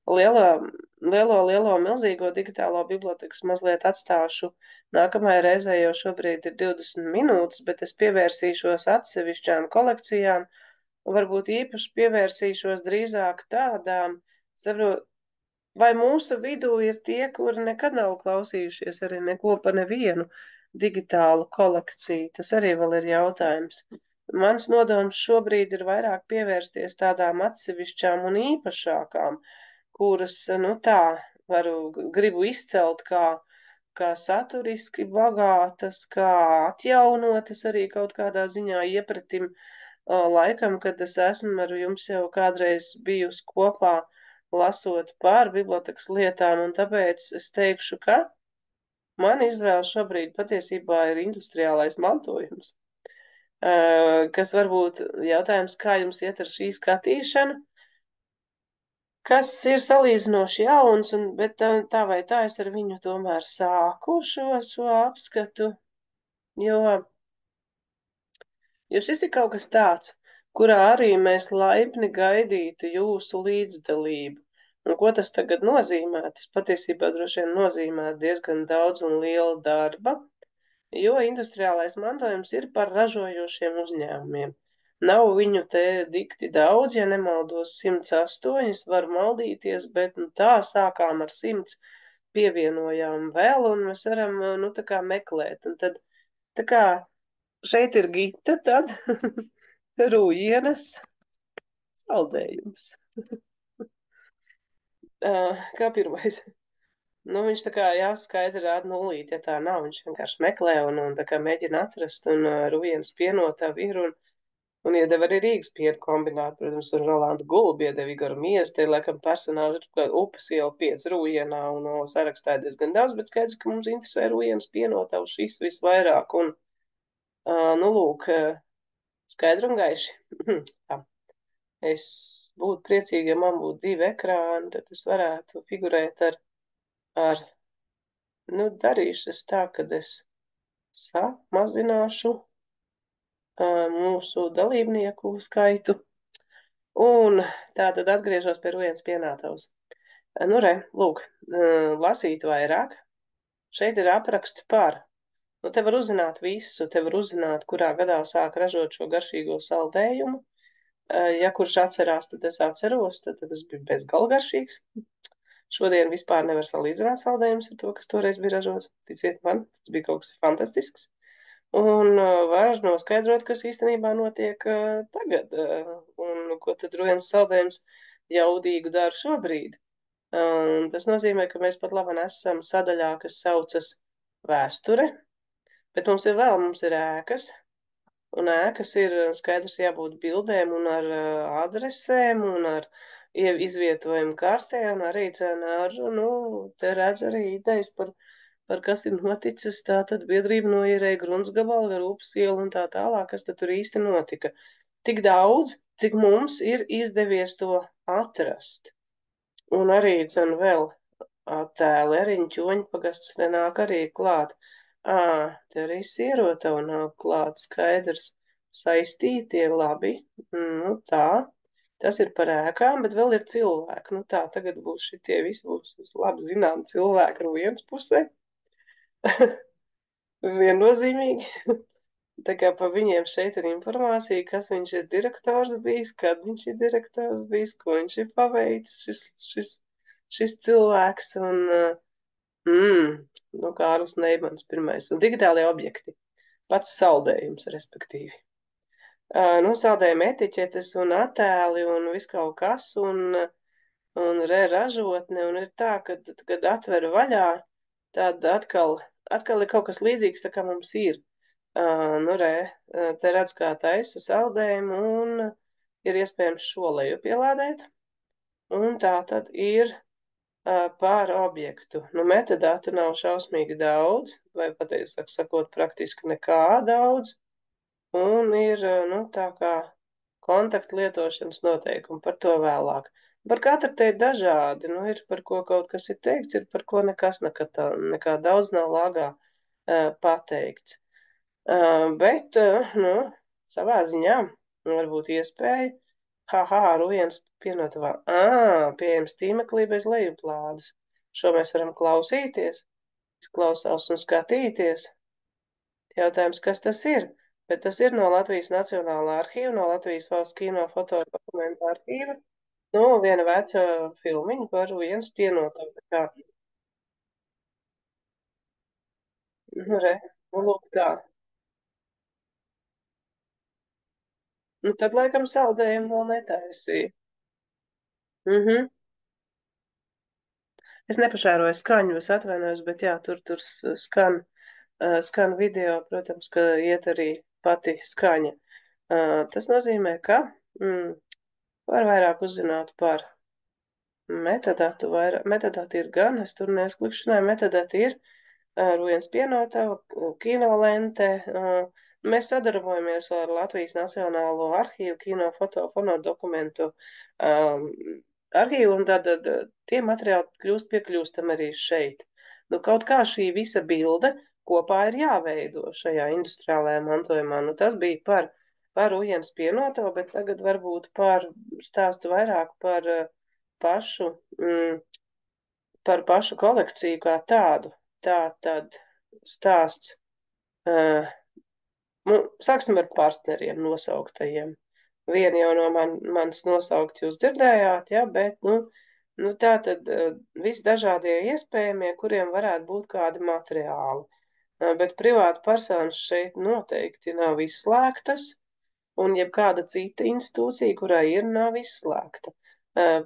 Lielo, milzīgo digitālo bibliotekas mazliet atstāšu nākamajai reizē, jo šobrīd ir 20 minūtes, bet es pievērsīšos atsevišķām kolekcijām un varbūt īpaši pievērsīšos drīzāk tādām, saprot, vai mūsu vidū ir tie, kuri nekad nav klausījušies arī neko par nevienu digitālu kolekciju. Tas arī vēl ir jautājums. Mans nodoms šobrīd ir vairāk pievērsties tādām atsevišķām un īpašākām, kuras, nu tā, gribu izcelt kā saturiski bagātas, kā atjaunotas arī kaut kādā ziņā iepratim laikam, kad es esmu ar jums jau kādreiz bijusi kopā lasot par bibliotekas lietām, un tāpēc es teikšu, ka man izvēle šobrīd patiesībā ir industriālais mantojums, kas varbūt jautājums, kā jums iet ar šī skatīšanu, kas ir salīdzinoši jauns, bet tā vai tā es ar viņu tomēr sāku šo apskatu, jo šis ir kaut kas tāds, kurā arī mēs laipni gaidītu jūsu līdzdalību. Un ko tas tagad nozīmē? Tas patiesībā droši vien nozīmē diezgan daudz un liela darba, jo industriālais mantojums ir par ražojošiem uzņēmumiem. Nav viņu te dikti daudz, ja nemaldos 108, var maldīties, bet nu, tā sākām ar 100, pievienojām vēl, un mēs varam, nu, tā kā meklēt. Un tad, tā kā šeit ir Gita, tad Rujienas saldējums. Kā pirmais? Nu, viņš tā kā jāskaidri rāda nulīt, ja tā nav, viņš vienkārši meklē un tā kā mēģina atrast, un Rujienas pienotavi ir, un iedeva arī Rīgas pienu kombinātu, protams, un Rolanda Gulbi iedeva Igoru Miesu, te laikam personāži ir kā upes iela 5 Rujienā, un sarakstā ir diezgan daudz, bet skaidrs, ka mums interesē Rujienas pienotavu šis visvairāk, un, nu, lūk, skaidri un gaiši. Es būtu priecīga, ja man būtu 2 ekrāni, tad es varētu figurēt ar nu, darīšu es tā, kad es samazināšu mūsu dalībnieku skaitu. Un tā tad atgriežos pie Rujienas pienātavas. Nu, lūk, lasīt vairāk. Šeit ir apraksts par. Nu, te var uzzināt visu, te var uzzināt, kurā gadā sāk ražot šo garšīgo saldējumu. Ja kurš atcerās, tad es atceros, tad tas bija bezgalgaršīgs. Šodien vispār nevar salīdzināt saldējumus ar to, kas toreiz bija ražots. Ticiet man, tas bija kaut kas fantastisks. Un var noskaidrot, kas īstenībā notiek tagad, un ko tad Rujienas saldējums jaudīgu dara šobrīd. Tas nozīmē, ka mēs pat labi esam sadaļā, kas saucas vēsture, bet mums ir ēkas, un ēkas ir skaidrs jābūt bildēm un ar adresēm un ar izvietojumu kartē un arī ar, nu, te redz arī idejas par kas ir noticis, tā tad biedrība noīrēja Gruntsgabalu, Rūpas ielu un tā tālāk, kas tad tur īsti notika. Tik daudz, cik mums ir izdevies to atrast. Un arī, vēl attēli, arī ķoņu pagasts te nāk arī klāt. Te arī sierotava nav klāt, skaidrs. Saistītie, labi. Nu, tā. Tas ir par ēkām, bet vēl ir cilvēki. Nu tā, tagad būs šitie visi būs labi zinām cilvēki ar vienas pusē. Viennozīmīgi. Tā kā pa viņiem šeit ir informācija, kas viņš ir direktors bijis, kad viņš ir direktors bijis, ko viņš ir paveicis, šis cilvēks. Un, nu, Kārlis Neimans pirmais. Un digitālie objekti. Pats saldējums, respektīvi. Nosaldējumi etiķetes un attēli un viss kaut kas, un ražotne, un ir tā, kad atver vaļā, tad atkal ir kaut kas līdzīgs, tā kā mums ir. Te redz, kā taisa saldējumu, un ir iespējams šo lejupielādēt, un tā tad ir par objektu. Nu, metadatu nav šausmīgi daudz, vai patiesāk sakot, praktiski nekā daudz. Un ir, nu, tā kā kontaktu lietošanas noteikumi, par to vēlāk. Par katru te ir dažādi, nu, ir par ko kaut kas ir teikts, ir par ko nekas nekā daudz nav lāgā pateikts. Bet, nu, savā ziņā varbūt iespēja, Rujens pienotavā, pieejams tīmeklī bez lejuplādes. Šo mēs varam klausīties, klausās un skatīties. Jautājums, kas tas ir? Bet tas ir no Latvijas Nacionālā arhīva, no Latvijas valsts kino foto dokumentu arhīva. Nu, viena veca filmiņa par viens pienotavu. Tā kā, nu, lūk tā. Nu, tad, laikam, saldējumu vēl netaisīja. Es nepašēroju skaņu, es atvainojos, bet jā, tur skan video, protams, ka iet arī pati skaņa. Tas nozīmē, ka var vairāk uzzināt par metadatu. Metadati ir gan, es tur nesklikšķināju, metadati ir Rujens pienotava, kinolente. Mēs sadarbojamies ar Latvijas Nacionālo arhīvu, kino, foto, fonodokumentu arhīvu, un tad tie materiāli piekļūstam arī šeit. Nu, kaut kā šī visa bilde kopā ir jāveido šajā industriālajā mantojumā. Nu, tas bija par Rujens pienotavu, bet tagad varbūt stāstu vairāk par pašu kolekciju kā tādu. Tā tad stāsts. Sāksim ar partneriem nosauktajiem. Vienu jau no manis nosaukt jūs dzirdējāt, ja, bet, tā tad visdažādie iespējamie, kuriem varētu būt kādi materiāli. Bet privāta personas šeit noteikti nav izslēgtas, un jebkāda cita institūcija, kurai ir, nav izslēgta.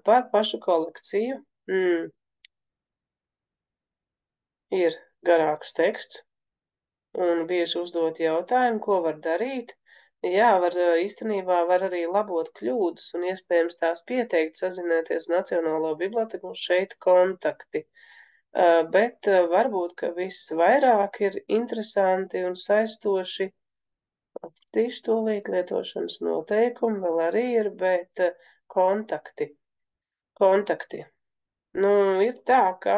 Par pašu kolekciju ir garāks teksts, un bieži uzdot jautājumu, ko var darīt. Jā, īstenībā var arī labot kļūdas, un iespējams tās pieteikt, sazināties Nacionālo biblioteku, un šeit kontakti. Bet varbūt, ka visvairāk ir interesanti un saistoši tieši tūlīt lietošanas noteikumi vēl arī ir, bet kontakti. Nu, ir tā, ka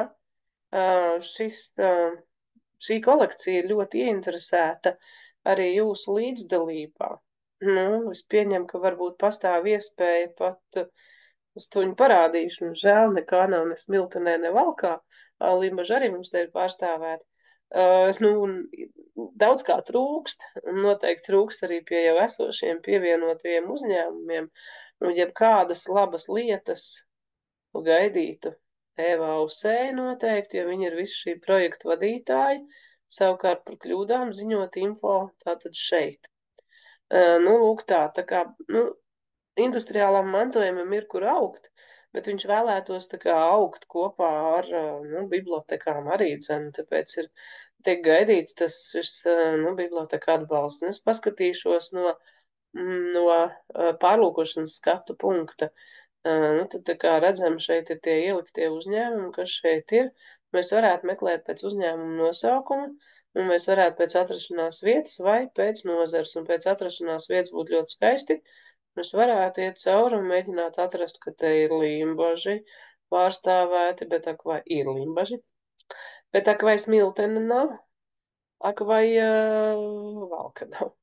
šī kolekcija ir ļoti ieinteresēta arī jūsu līdzdalībā. Nu, es pieņemu, ka varbūt pastāv iespēja pat uz to viņu parādīšu, un žēl nekā nav ne Smiltenē, ne Valkā. Limbaža arī mums te ir pārstāvēta. Daudz kā trūkst, un noteikti trūkst arī pie jau esošiem pievienotajiem uzņēmumiem, un jebkādas labas lietas gaidītu Eva Ausēja noteikti, jo viņa ir visu šī projekta vadītāja, savukārt par kļūdām ziņot info tātad šeit. Lūk tā kā, industriālam mantojumam ir kur augt, bet viņš vēlētos tā kā augt kopā ar, bibliotekām arī dzene, tāpēc tiek gaidīts šis biblioteka atbalsts. Un es paskatīšos no pārlūkošanas skatu punkta. Tad, tā kā redzam, šeit ir tie ieliktie uzņēmumi, kas šeit ir. Mēs varētu meklēt pēc uzņēmuma nosaukuma, un mēs varētu pēc atrašanās vietas vai pēc nozars. Un pēc atrašanās vietas būtu ļoti skaisti. Mēs varētu iet cauri un mēģināt atrast, ka te ir Limbaži pārstāvēti, bet vai ir Limbaži? Bet vai Smiltene nav? Ak, vai valka nav.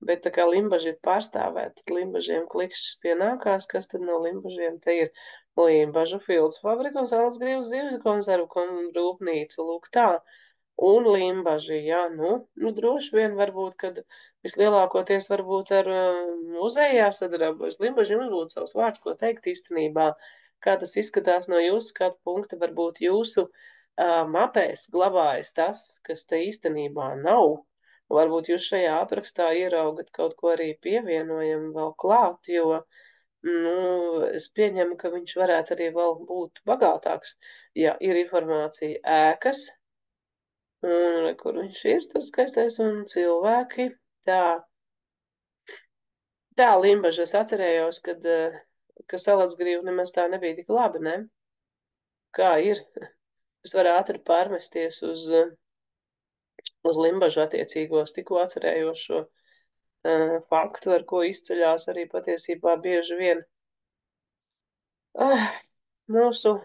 Bet tā kā limbaži ir pārstāvēti, tad limbažiem klikšķis pienākās. Kas tad no limbažiem te ir? Limbažu filcu fabrika un Salas Grīvas zivju konservu rūpnīca. Lūk tā. Un limbaži, jā, nu droši vien varbūt, kad vislielākoties varbūt ar muzeju jāsadarbojas. Limbažiem varbūt savs vārds, ko teikt īstenībā. Kā tas izskatās no jūsu skatu punkta, varbūt jūsu mapēs glabājas tas, kas te īstenībā nav. Varbūt jūs šajā aprakstā ieraugat kaut ko arī pievienojam vēl klāt, jo, nu, es pieņemu, ka viņš varētu arī vēl būt bagātāks, ja ir informācija ēkas, un kur viņš ir, tas skaistais, un cilvēki. Tā, tā Limbaža, es atcerējos, ka Salacgrīva nemaz tā nebija tik labi, ne? Kā ir? Es varu ātri pārmesties uz Limbažu attiecīgos, tikko atcerējos šo faktu, ar ko izceļās arī patiesībā bieži vien mūsu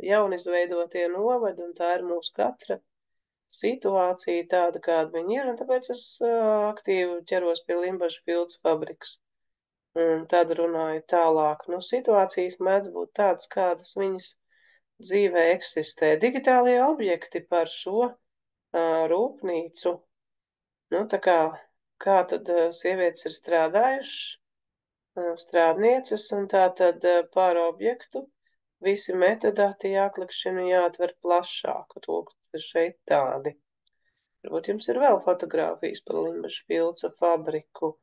jaunizveidotie novadi, un tā ir mūsu katra situācija tāda, kāda viņi ir, un tāpēc es aktīvi ķeros pie Limbažu filcu fabrikas. Un tad runāju tālāk. Nu, situācijas mēdz būt tādas, kādas viņas dzīvē eksistē. Digitālie objekti par šo rūpnīcu. Nu, tā kā tad sievietes ir strādājušas, strādnieces, un tā tad pār objektu visi metadati jāklikšķina jāatver plašāk. Lūk, šeit tādi. Varbūt jums ir vēl fotogrāfijas par Limbažu filcu fabriku.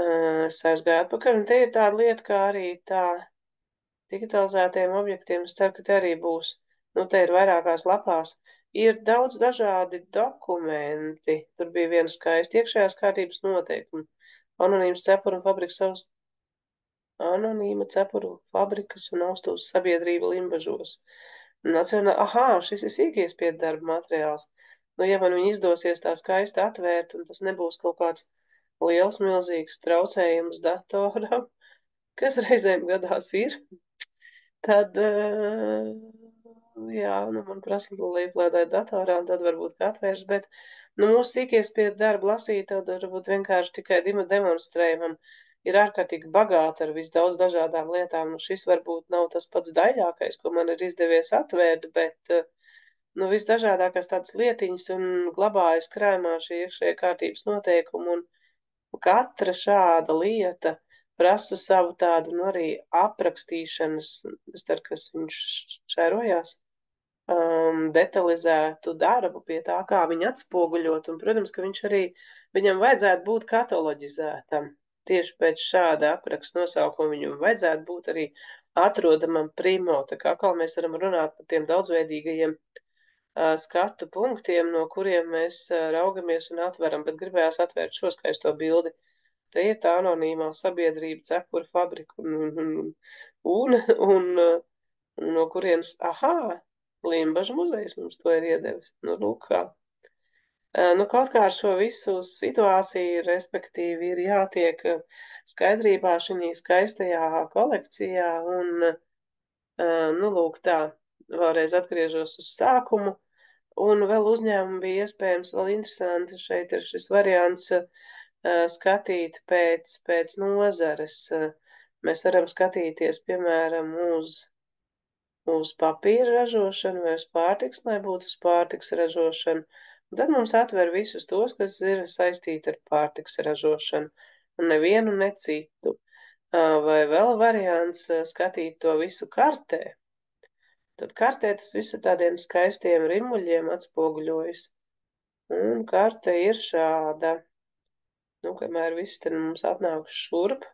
Es aizgāju atpakaļ, un te ir tāda lieta, kā arī tā digitalizētiem objektiem. Es ceru, ka te arī būs. Nu, te ir vairākās lapās. Ir daudz dažādi dokumenti. Tur bija viena skaista iekšējās kārtības noteikumi. Anonīmas cepuru fabrikas savs anonīma cepuru fabrikas un austuvas sabiedrība Limbažos. Šis ir sīkies piedarba materiāls. Nu, ja man viņi izdosies tā skaisti atvērt, un tas nebūs kaut kāds liels, milzīgs traucējums datoram, kas reizēm gadās ir, tad, jā, nu, man prasa līplēdēt datorā, un tad varbūt kā atvērs, bet, nu, mūsu sīkies pie darba lasīt, tad varbūt vienkārši tikai demonstrējumam ir ārkārtīgi bagāta ar visdaudz dažādām lietām. Nu, šis varbūt nav tas pats daļākais, ko man ir izdevies atvērt, bet, nu, visdažādākās tādas lietiņas un glabājas krājumā šī iekšējā kārtības noteikuma, un katra šāda lieta prasa savu tādu, nu, arī aprakstīšanas, es ceru, kas viņš šērojās, detalizētu darbu pie tā, kā viņu atspoguļot, un, protams, ka viņam vajadzētu būt kataloģizētam. Tieši pēc šāda apraksta nosaukuma viņam vajadzētu būt arī atrodamam primo, tā kā atkal mēs varam runāt par tiem daudzveidīgajiem skatu punktiem, no kuriem mēs raugamies un atveram, bet gribējās atvērt šo skaisto bildi. Te ir tā anonīmā sabiedrība cepura fabrika un no kurienes, Limbažu muzejs mums to ir iedevis. Nu, lūk kā. Nu, kaut kā ar šo visu situāciju, respektīvi, ir jātiek skaidrībā šī skaistajā kolekcijā, un, nu, lūk tā, vēlreiz atgriežos uz sākumu, un vēl uzņēmumu bija iespējams vēl interesanti, šeit ir šis variants skatīt pēc nozares. Mēs varam skatīties, piemēram, uz papīra ražošanu vai uz pārtiks, lai būtu uz pārtiks ražošanu. Un tad mums atver visus tos, kas ir saistīti ar pārtiks ražošanu, un nevienu ne citu. Vai vēl variants skatīt to visu kartē. Tad kartē tas visu tādiem skaistiem rimuļiem atspoguļojas. Un karte ir šāda. Nu, kamēr viss te mums atnāks šurp,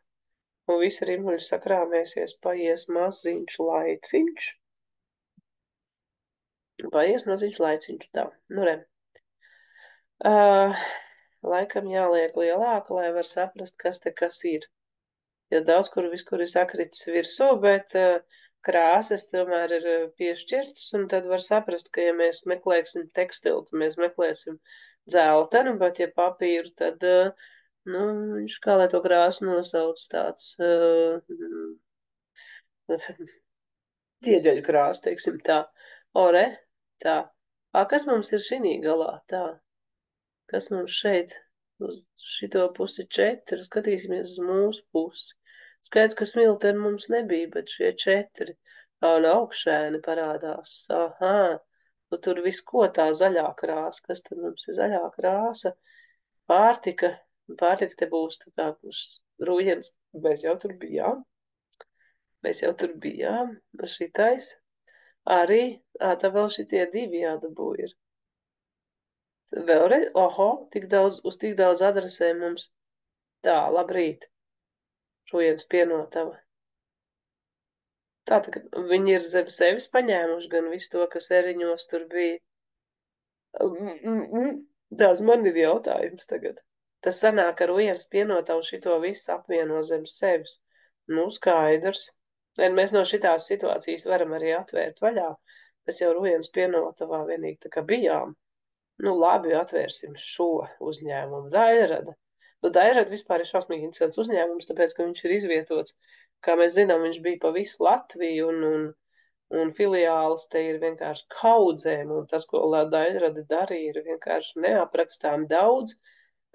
un visi rimuļi sakrāmēsies, paies maziņš laiciņš. Paies maziņš laiciņš, tā. Nu, re. Laikam jāliek lielāka, lai var saprast, kas te kas ir. Jo daudz kur viskur ir sakritis virsū, bet krāsas tomēr ir piešķirtas, un tad var saprast, ka ja mēs meklēsim tekstilu, tad mēs meklēsim dzeltenu, bet ja papīru, tad, nu, viņš kā lai to krāsu nosauc tāds ķieģeļu krāsa, teiksim tā. Ore, tā. Kas mums ir šī galā? Tā. Kas mums šeit uz šito pusi 4? Skatīsimies uz mūsu pusi. Skaidrs, ka smilteni mums nebija, bet šie 4 un augšēni parādās. Aha, nu tur viss ko tā zaļā krāsa. Kas tad mums ir zaļā krāsa? Pārtika. Pārtika te būs tā kā rūjens. Mēs jau tur bijām. Mēs jau tur bijām. Šitais. Arī. Tā vēl šitie 2 jādabū ir. Vēlreiz, oho, uz tik daudz adresēm mums. Tā, labrīt. Rujens pienotava. Tā, viņi ir zem sevis paņēmuši gan visu to, kas eriņos tur bija. Tās man ir jautājums tagad. Tas sanāk, ka Rujens pienotavu šito visu apvieno zem sevis. Nu, skaidrs. Mēs no šitās situācijas varam arī atvērt vaļā. Mēs jau Rujens pienotavā vienīgi tā kā bijām. Nu, labi, atvērsim šo uzņēmumu. Daļrada. Nu, Daļrada vispār ir šausmīgi interesants uzņēmums, tāpēc, ka viņš ir izvietots, kā mēs zinām, viņš bija pa visu Latviju, un filiāls te ir vienkārši kaudzēm, un tas, ko Daļrada darīja, ir vienkārši neaprakstām daudz,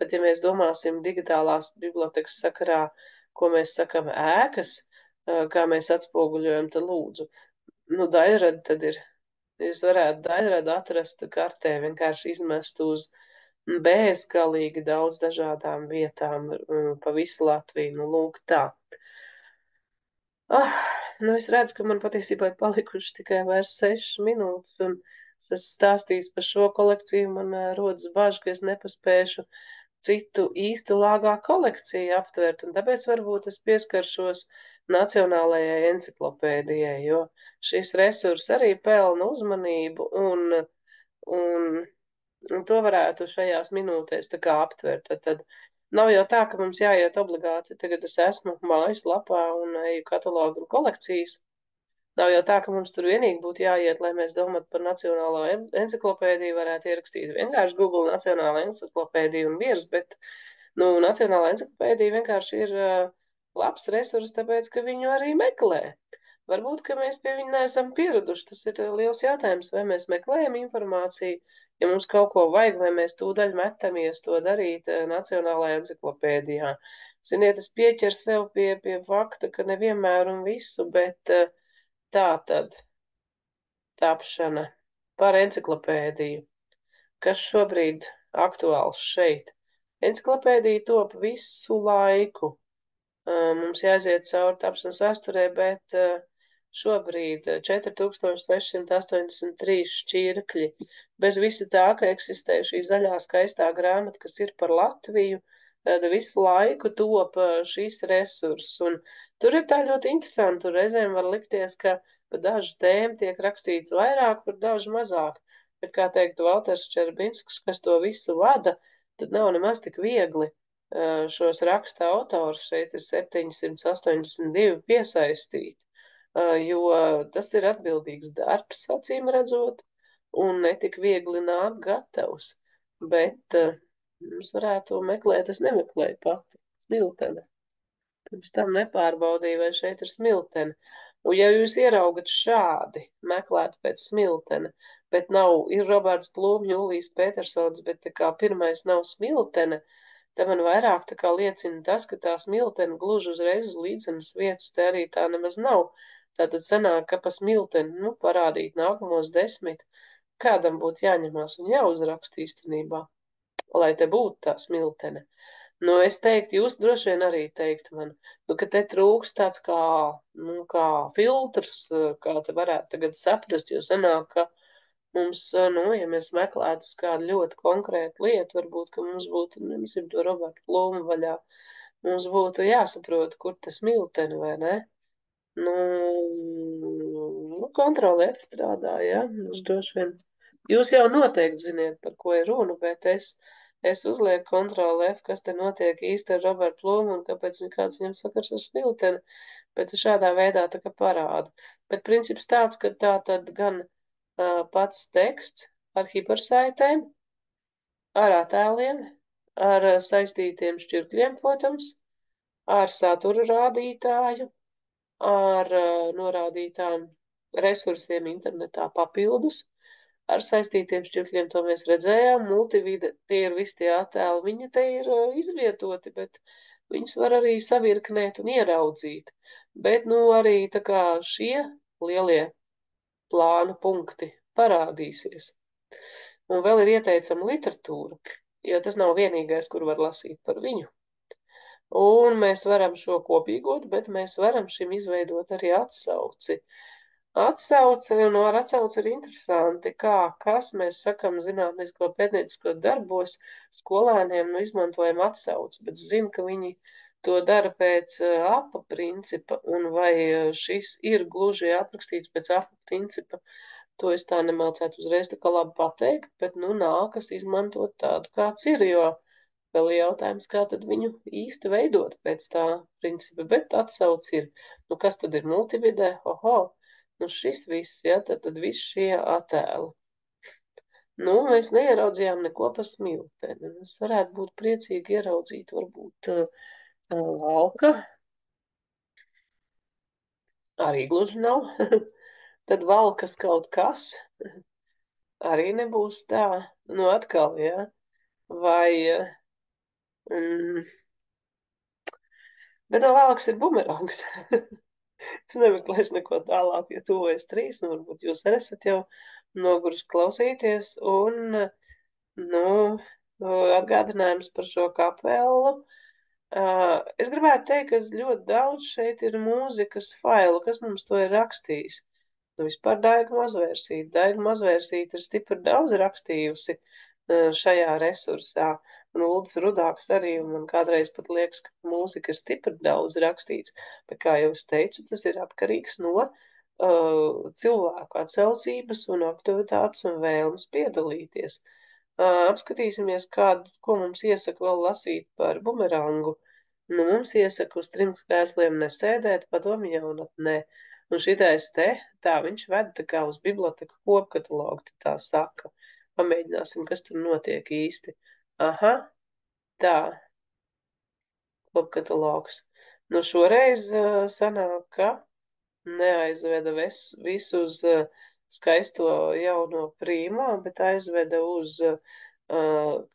bet, ja mēs domāsim digitālās bibliotekas sakarā, ko mēs sakam ēkas, kā mēs atspoguļojam, tad lūdzu. Nu, Daļrada tad ir. Jūs varētu daļradu atrast kartē, vienkārši izmest uz bezgalīgi daudz dažādām vietām pa visu Latviju. Nu, lūk tā. Nu, es redzu, ka man patiesībā ir palikuši tikai vairs 6 minūtes, un es stāstīšu par šo kolekciju. Man rodas bažas, ka es nepaspēšu citu īsti lāgā kolekciju aptvert, un tāpēc varbūt es pieskaršos Nacionālajai enciklopēdijai, jo šis resurs arī pelna uzmanību, un to varētu šajās minūtēs tā kā aptvert. Tad nav jau tā, ka mums jāiet obligāti, tagad es esmu mājaslapā un eju katalogu un kolekcijas. Nav jau tā, ka mums tur vienīgi būtu jāiet, lai mēs domātu par Nacionālo enciklopēdiju, varētu ierakstīt vienkārši Google Nacionālo enciklopēdiju un vīrus, bet, nu, Nacionālā enciklopēdija vienkārši ir labs resurs, tāpēc, ka viņu arī meklē. Varbūt, ka mēs pie viņa neesam pieraduši. Tas ir liels jautājums, vai mēs meklējam informāciju, ja mums kaut ko vajag, vai mēs tūdaļ metamies to darīt Nacionālajā enciklopēdijā. Ziniet, es pieķeru sev pie fakta, ka nevienmēr un visu, bet tā tad tapšana par enciklopēdiju, kas šobrīd aktuāls šeit. Enciklopēdija top visu laiku. Mums jāiziet cauri tapšanas vēsturē, bet šobrīd 4683 šķirkļi. Bez visa tā, ka eksistē šī zaļā skaistā grāmata, kas ir par Latviju, tad visu laiku top šīs resurss. Un tur ir tā ļoti interesanti, tur reizēm var likties, ka par dažu tēmu tiek rakstīts vairāk, par dažu mazāk. Bet, kā teiktu Valters Čerbinsks, kas to visu vada, tad nav nemaz tik viegli šos raksta autors, šeit ir 782 piesaistīt, jo tas ir atbildīgs darbs, acīm redzot, un netik viegli nāk gatavs, bet mums varētu meklēt, es nemeklēju pati, smiltene. Pirms tam nepārbaudīju, vai šeit ir smiltene. Un ja jūs ieraugat šādi, meklētu pēc smiltene, bet nav, ir Roberts Plūm, Jūlijs Petersons, bet tā kā pirmais nav smiltene, te man vairāk tā kā liecina tas, ka tā smiltene gluži uzreiz uz līdzenas vietas te arī tā nemaz nav. Tātad sanāk, ka pa smilteni, nu, parādīt nākamos 10, kādam būtu jāņemās un jāuzraksta īstenībā, lai te būtu tā smiltene. Nu, es teiktu, jūs droši vien arī teiktu man, nu, ka te trūks tāds kā filtrs, kā te varētu tagad saprast, jo sanāk, ka mums, nu, ja mēs meklētu uz kādu ļoti konkrētu lietu, varbūt, ka mums būtu, nesim to Robertu Plūmu vaļā, mums būtu jāsaprot, kur tas smilteni, vai ne? Nu, Ctrl F strādā, ja? Mums droši vien. Jūs jau noteikti ziniet, par ko ir runa, bet es uzlieku Ctrl F, kas te notiek īsti ar Robertu Plūmu un kāpēc kāds viņam sakars ar smilteni, bet šādā veidā tā kā parāda. Bet princips tāds, ka tā tad gan pats teksts ar hipersaitēm, ar attēliem, ar saistītiem šķirkļiem, protams, ar satura rādītāju, ar norādītām resursiem internetā papildus, ar saistītiem šķirkļiem, to mēs redzējām. Multivide, tie ir visi tie attēli, viņi te ir izvietoti, bet viņus var arī savirknēt un ieraudzīt. Bet, nu, arī tā kā šie lielie plānu punkti parādīsies. Un vēl ir ieteicama literatūra, jo tas nav vienīgais, kur var lasīt par viņu. Un mēs varam šo kopīgot, bet mēs varam šim izveidot arī atsauci. Atsauce, un ar atsauci ir interesanti, kas mēs sakam zinātnisko pētniecisko darbos skolēniem, nu izmantojam atsauci, bet zinu, ka viņi to dara pēc APA principa, un vai šis ir gluži aprakstīts pēc APA principa, to es tā nemācētu uzreiz tā kā labi pateikt, bet, nu, nākas izmantot tādu, kāds ir, jo vēl ir jautājums, kā tad viņu īsti veidot pēc tā principa, bet atsauc ir. Nu, kas tad ir multividē? Oho, nu šis viss, ja, tad viss šie attēli. Nu, mēs neieraudzījām neko pa smilteni. Mēs varētu būt priecīgi ieraudzīt varbūt lauka. Arī gluži nav. Tad valkas kaut kas. Arī nebūs tā. Nu, atkal, ja. Vai... Bet no valkas ir bumerangs. Es nemeklēšu neko tālāk, jo tuvojas 3, un varbūt jūs arī esat jau noguruši klausīties. Un, nu, atgādinājums par šo kapelu. Es gribētu teikt, ka ļoti daudz šeit ir mūzikas failu, kas mums to ir rakstījis. Nu, vispār Daiga Mazvērsīte. Daiga Mazvērsīte ir stipri daudz rakstījusi šajā resursā. Un Uldis Rudāks arī, un man kādreiz pat liekas, ka mūzika ir stipri daudz rakstīts. Bet, kā jau es teicu, tas ir atkarīgs no cilvēku atsaucības un aktivitātes un vēlmes piedalīties. Apskatīsimies, ko mums iesaka vēl lasīt par bumerangu. Nu, mums iesaka uz 3 krēsliem nesēdēt, padomju jaunatnē. Un šitais te, tā viņš ved tā kā uz biblioteku kopkatalogu, tā saka. Pamēģināsim, kas tur notiek īsti. Aha, tā, kopkatalogs. Nu, šoreiz sanāk, ka neaizveda visu uz skaisto jauno prīmā, bet aizveda uz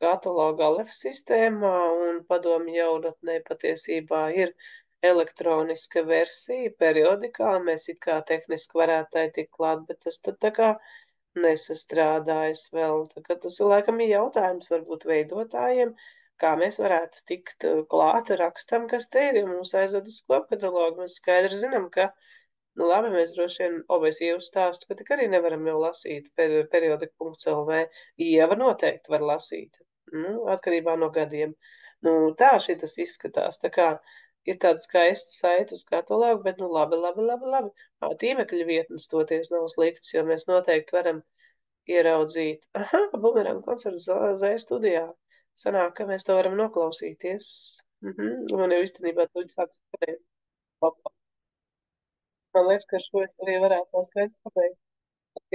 katalogu Alef sistēmā, un padomju jaunatnē patiesībā ir elektroniska versija periodikā. Mēs it kā tehniski varētu tai tikt klāt, bet tas tad tā kā nesastrādājas vēl. Tas ir laikam jautājums varbūt veidotājiem, kā mēs varētu tikt klāta rakstam, kas te ir, ja mums aizved uz kopkatalogu. Mēs skaidri zinām, ka, nu labi, mēs droši vien, es Ievu stāstu, ka tik arī nevaram jau lasīt periodika.lv. Ieva noteikti var lasīt, nu, atkarībā no gadiem. Nu, tā šitas izskatās, tā kā ir tāda skaista saita uz katalogu, bet, nu, labi. Tīmekļa vietnes toties nav sliktas, jo mēs noteikti varam ieraudzīt. Aha, bumerang koncerts Zēja studijā. Sanāk, ka mēs to varam noklausīties. Man jau īstenībā to sāks skanēt. Man liekas, ka šo arī varētu tā skaisti pabeigt.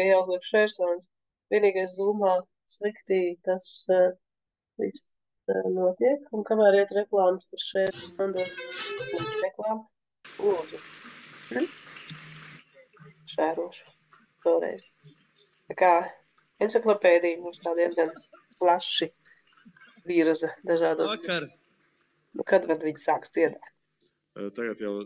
Ja jāuzliek šērsons. Vienīgais zūmā sliktī tas viss notiek. Un kamēr iet reklāmas ar šērsonu, reklāmu, lūdzu. Šērošu. Vēlreiz. Tā kā enciklopēdija mums tā diezgan plaši virza dažādu. Vakar. Nu, kad viņi sāks dziedāt? Tagad jau